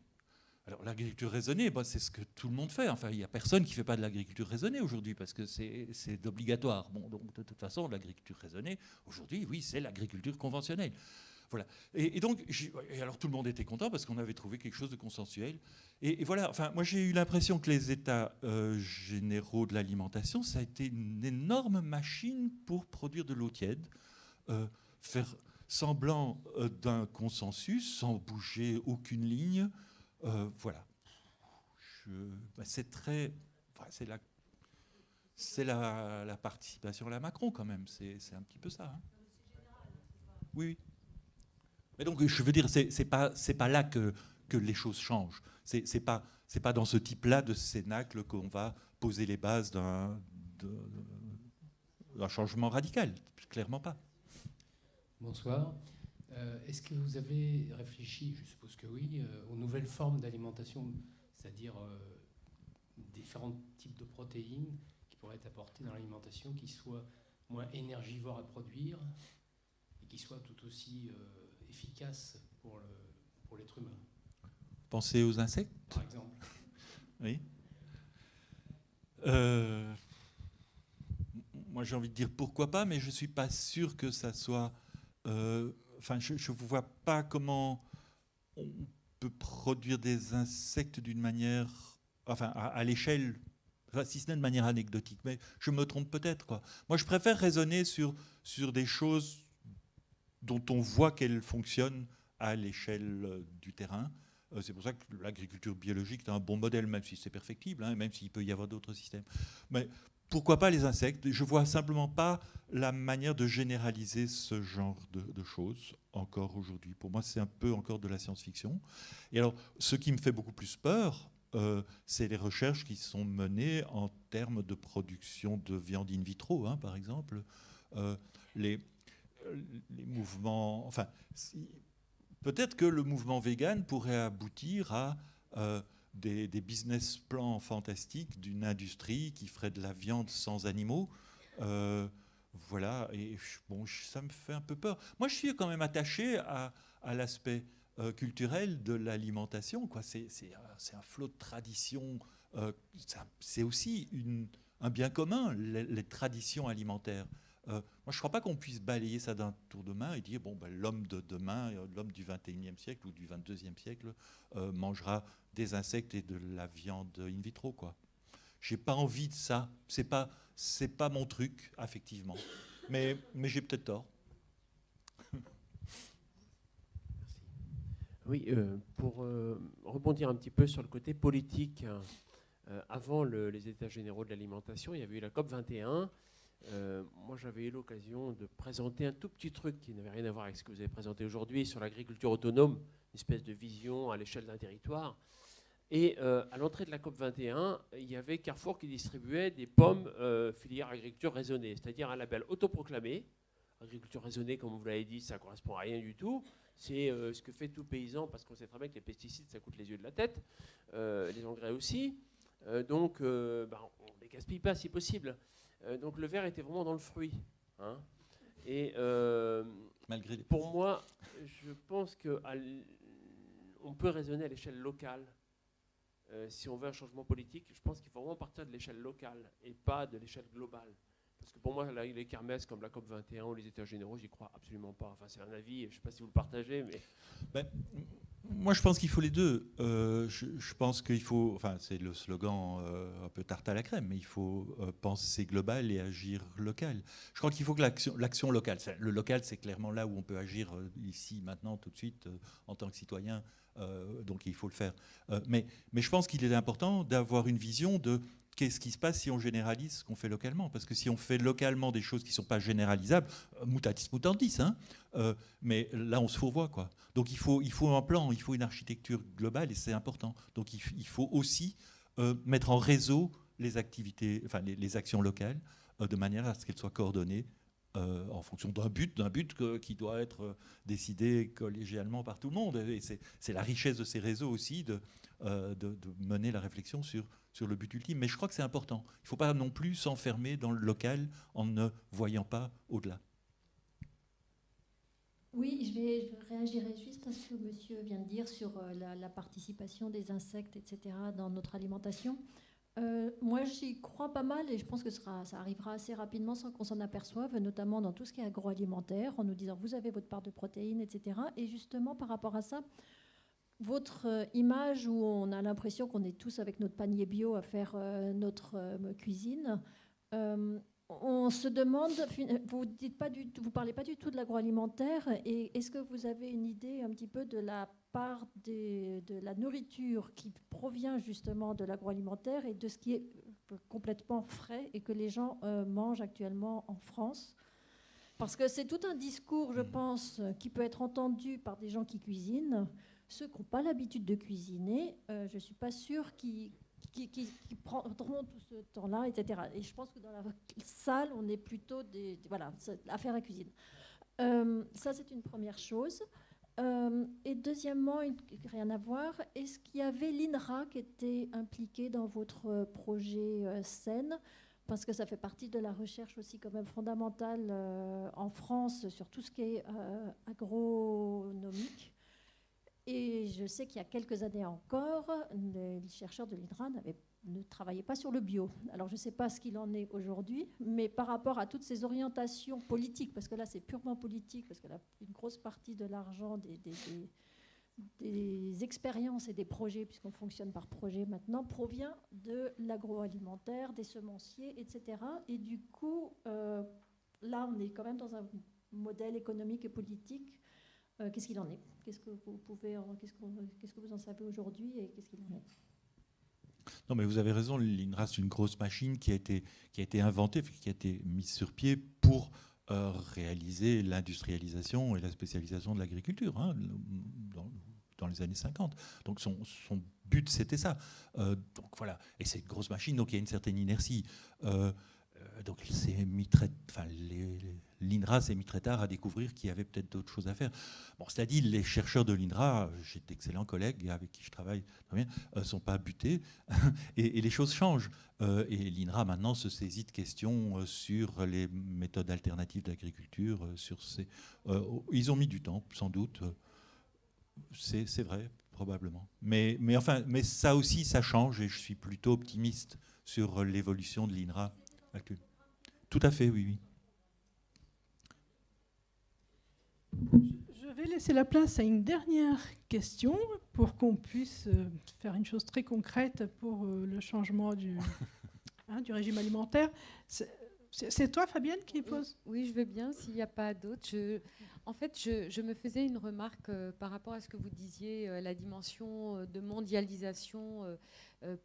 Alors l'agriculture raisonnée, c'est ce que tout le monde fait. Enfin, il n'y a personne qui ne fait pas de l'agriculture raisonnée aujourd'hui parce que c'est obligatoire. Bon, donc de toute façon, l'agriculture raisonnée, aujourd'hui, oui, c'est l'agriculture conventionnelle. Voilà. Et donc, alors tout le monde était content parce qu'on avait trouvé quelque chose de consensuel. Et voilà, enfin, moi j'ai eu l'impression que les États généraux de l'alimentation, ça a été une énorme machine pour produire de l'eau tiède, faire semblant d'un consensus sans bouger aucune ligne. Voilà. C'est très... c'est la participation à la Macron quand même. C'est un petit peu ça. Hein. Oui. Mais donc, je veux dire, c'est pas là que les choses changent. C'est pas dans ce type-là de cénacle qu'on va poser les bases d'un changement radical. Clairement pas. Bonsoir. Est-ce que vous avez réfléchi, je suppose que oui, aux nouvelles formes d'alimentation, c'est-à-dire différents types de protéines qui pourraient être apportées dans l'alimentation, qui soient moins énergivores à produire et qui soient tout aussi efficaces pour l'être humain? Pensez aux insectes, par exemple. Oui. Moi, j'ai envie de dire pourquoi pas, mais je ne suis pas sûr que ça soit... Enfin, je ne vois pas comment on peut produire des insectes d'une manière... Enfin, à l'échelle... Enfin, si ce n'est de manière anecdotique, mais je me trompe peut-être, quoi. Moi, je préfère raisonner sur des choses dont on voit qu'elles fonctionnent à l'échelle du terrain. C'est pour ça que l'agriculture biologique est un bon modèle, même si c'est perfectible, hein, même s'il peut y avoir d'autres systèmes. Mais pourquoi pas les insectes? Je ne vois simplement pas la manière de généraliser ce genre de choses encore aujourd'hui. Pour moi, c'est un peu encore de la science-fiction. Et alors, ce qui me fait beaucoup plus peur, c'est les recherches qui sont menées en termes de production de viande in vitro, hein, par exemple. Les mouvements... Enfin, peut-être que le mouvement vegan pourrait aboutir à des business plans fantastiques d'une industrie qui ferait de la viande sans animaux. Voilà, et bon, ça me fait un peu peur. Moi, je suis quand même attaché à l'aspect culturel de l'alimentation, quoi. C'est un flot de traditions. C'est aussi un bien commun, les traditions alimentaires. Moi, je ne crois pas qu'on puisse balayer ça d'un tour de main et dire bon, ben, l'homme de demain, l'homme du 21e siècle ou du 22e siècle mangera des insectes et de la viande in vitro, quoi. J'ai pas envie de ça. C'est pas mon truc, effectivement. Mais j'ai peut-être tort. Oui, pour rebondir un petit peu sur le côté politique, avant les États généraux de l'alimentation, il y avait eu la COP 21. Moi, j'avais eu l'occasion de présenter un tout petit truc qui n'avait rien à voir avec ce que vous avez présenté aujourd'hui sur l'agriculture autonome, une espèce de vision à l'échelle d'un territoire. Et à l'entrée de la COP 21, il y avait Carrefour qui distribuait des pommes filière agriculture raisonnée, c'est-à-dire un label autoproclamé. Agriculture raisonnée, comme vous l'avez dit, ça ne correspond à rien du tout. C'est ce que fait tout paysan, parce qu'on sait très bien que les pesticides, ça coûte les yeux de la tête, les engrais aussi. Donc, on ne les gaspille pas si possible. Donc, le verre était vraiment dans le fruit. Hein. Et malgré les pour moi, je pense qu'on peut raisonner à l'échelle locale. Si on veut un changement politique, je pense qu'il faut vraiment partir de l'échelle locale et pas de l'échelle globale. Parce que pour moi, là, les kermesses comme la COP 21 ou les États généraux, j'y crois absolument pas. Enfin, c'est un avis, je ne sais pas si vous le partagez, mais... Moi, je pense qu'il faut les deux. Je pense qu'il faut... Enfin, c'est le slogan un peu tarte à la crème, mais il faut penser global et agir local. Je crois qu'il faut que l'action locale... Le local, c'est clairement là où on peut agir ici, maintenant, tout de suite, en tant que citoyen. Donc, il faut le faire. Mais je pense qu'il est important d'avoir une vision de... Qu'est-ce qui se passe si on généralise ce qu'on fait localement? Parce que si on fait localement des choses qui ne sont pas généralisables, mutatis mutandis, hein, mais là, on se fourvoie, quoi. Donc, il faut un plan, il faut une architecture globale, et c'est important. Donc, il faut aussi mettre en réseau les activités, enfin, les actions locales, de manière à ce qu'elles soient coordonnées en fonction d'un but qui doit être décidé collégialement par tout le monde. Et c'est la richesse de ces réseaux aussi de mener la réflexion sur le but ultime. Mais je crois que c'est important. Il ne faut pas non plus s'enfermer dans le local en ne voyant pas au-delà. Oui, je réagirai juste à ce que monsieur vient de dire sur la participation des insectes, etc., dans notre alimentation. Moi, j'y crois pas mal et je pense que ça arrivera assez rapidement sans qu'on s'en aperçoive, notamment dans tout ce qui est agroalimentaire, en nous disant vous avez votre part de protéines, etc. Et justement, par rapport à ça, votre image où on a l'impression qu'on est tous avec notre panier bio à faire notre cuisine, on se demande, vous parlez pas du tout de l'agroalimentaire, et est-ce que vous avez une idée un petit peu de la part de la nourriture qui provient justement de l'agroalimentaire et de ce qui est complètement frais et que les gens mangent actuellement en France? Parce que c'est tout un discours, je pense, qui peut être entendu par des gens qui cuisinent. Ceux qui n'ont pas l'habitude de cuisiner, je ne suis pas sûre qu'ils prendront tout ce temps-là, etc. Et je pense que dans la salle, on est plutôt voilà, affaire à cuisine. Ça, c'est une première chose. Et deuxièmement, rien à voir, est-ce qu'il y avait l'INRA qui était impliqué dans votre projet SEN? Parce que ça fait partie de la recherche aussi quand même fondamentale en France sur tout ce qui est agronomique. Et je sais qu'il y a quelques années encore, les chercheurs de l'INRA ne travaillaient pas sur le bio. Alors je ne sais pas ce qu'il en est aujourd'hui, mais par rapport à toutes ces orientations politiques, parce que là c'est purement politique, parce que une grosse partie de l'argent des expériences et des projets, puisqu'on fonctionne par projet maintenant, provient de l'agroalimentaire, des semenciers, etc. Et du coup, là on est quand même dans un modèle économique et politique. Qu'est-ce qu'il en est? Qu'est-ce que vous en savez aujourd'hui et qu'est-ce qu'il en est? Non, mais vous avez raison, l'INRA, c'est une grosse machine qui a été inventée, qui a été mise sur pied pour réaliser l'industrialisation et la spécialisation de l'agriculture dans les années 50. Donc son but, c'était ça. Donc voilà, et c'est une grosse machine, donc il y a une certaine inertie. Donc l'INRA s'est mis très tard à découvrir qu'il y avait peut-être d'autres choses à faire. Bon, c'est-à-dire les chercheurs de l'INRA, j'ai d'excellents collègues avec qui je travaille très bien, ne sont pas butés et les choses changent. Et l'INRA maintenant se saisit de questions sur les méthodes alternatives d'agriculture. Ils ont mis du temps, sans doute. C'est vrai, probablement. Mais ça aussi, ça change et je suis plutôt optimiste sur l'évolution de l'INRA. Tout à fait, oui. Je vais laisser la place à une dernière question pour qu'on puisse faire une chose très concrète pour le changement du régime alimentaire. C'est toi, Fabienne, qui pose? Oui, je veux bien, s'il n'y a pas d'autres. En fait, je me faisais une remarque par rapport à ce que vous disiez, la dimension de mondialisation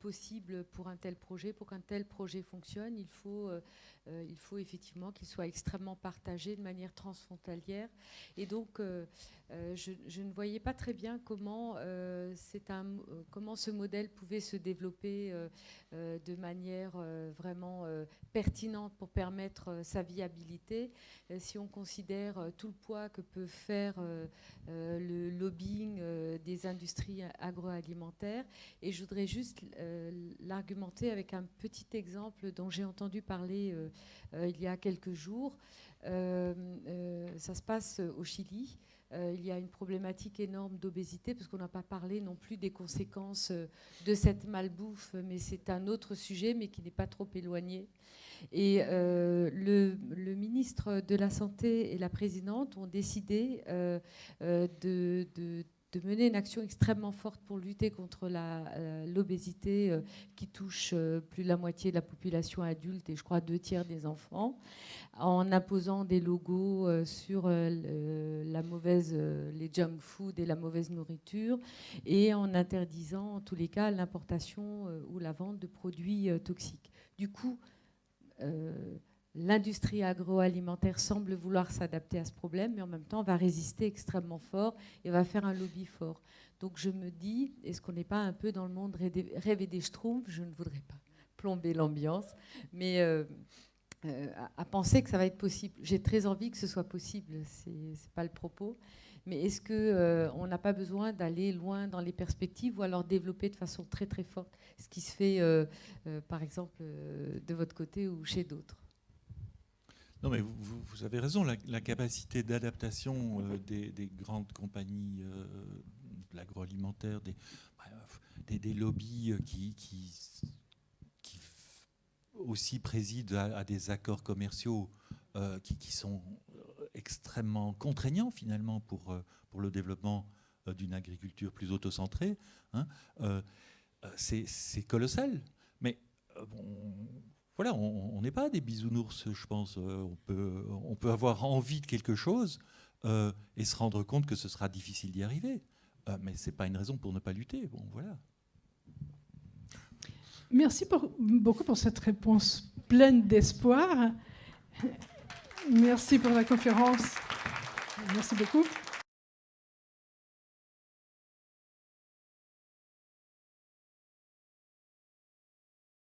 possible pour un tel projet. Pour qu'un tel projet fonctionne, il faut effectivement qu'il soit extrêmement partagé de manière transfrontalière. Et donc, je ne voyais pas très bien comment ce modèle pouvait se développer de manière vraiment pertinente pour permettre sa viabilité. Si on considère tout le poids que peut faire le lobbying des industries agroalimentaires. Et je voudrais juste l'argumenter avec un petit exemple dont j'ai entendu parler il y a quelques jours. Ça se passe au Chili. Il y a une problématique énorme d'obésité, parce qu'on n'a pas parlé non plus des conséquences de cette malbouffe, mais c'est un autre sujet, mais qui n'est pas trop éloigné. Et le ministre de la Santé et la présidente ont décidé de mener une action extrêmement forte pour lutter contre l'obésité qui touche plus de la moitié de la population adulte et je crois 2/3 des enfants, en imposant des logos sur les junk food et la mauvaise nourriture, et en interdisant en tous les cas l'importation ou la vente de produits toxiques. Du coup, l'industrie agroalimentaire semble vouloir s'adapter à ce problème, mais en même temps va résister extrêmement fort et va faire un lobby fort. Donc je me dis, est-ce qu'on n'est pas un peu dans le monde rêver des schtroumpfs? Je ne voudrais pas plomber l'ambiance, mais à penser que ça va être possible. J'ai très envie que ce soit possible, c'est pas le propos. Mais est-ce qu'on n'a pas besoin d'aller loin dans les perspectives ou alors développer de façon très très forte ce qui se fait, par exemple, de votre côté ou chez d'autres? Non, mais vous avez raison, la capacité d'adaptation des grandes compagnies de l'agroalimentaire, des lobbies qui aussi président à des accords commerciaux qui sont extrêmement contraignants finalement pour le développement d'une agriculture plus autocentrée, c'est colossal. Mais voilà, on n'est pas des bisounours, je pense. On peut avoir envie de quelque chose et se rendre compte que ce sera difficile d'y arriver. Mais ce n'est pas une raison pour ne pas lutter. Bon, voilà. Merci beaucoup pour cette réponse pleine d'espoir. Merci pour la conférence. Merci beaucoup.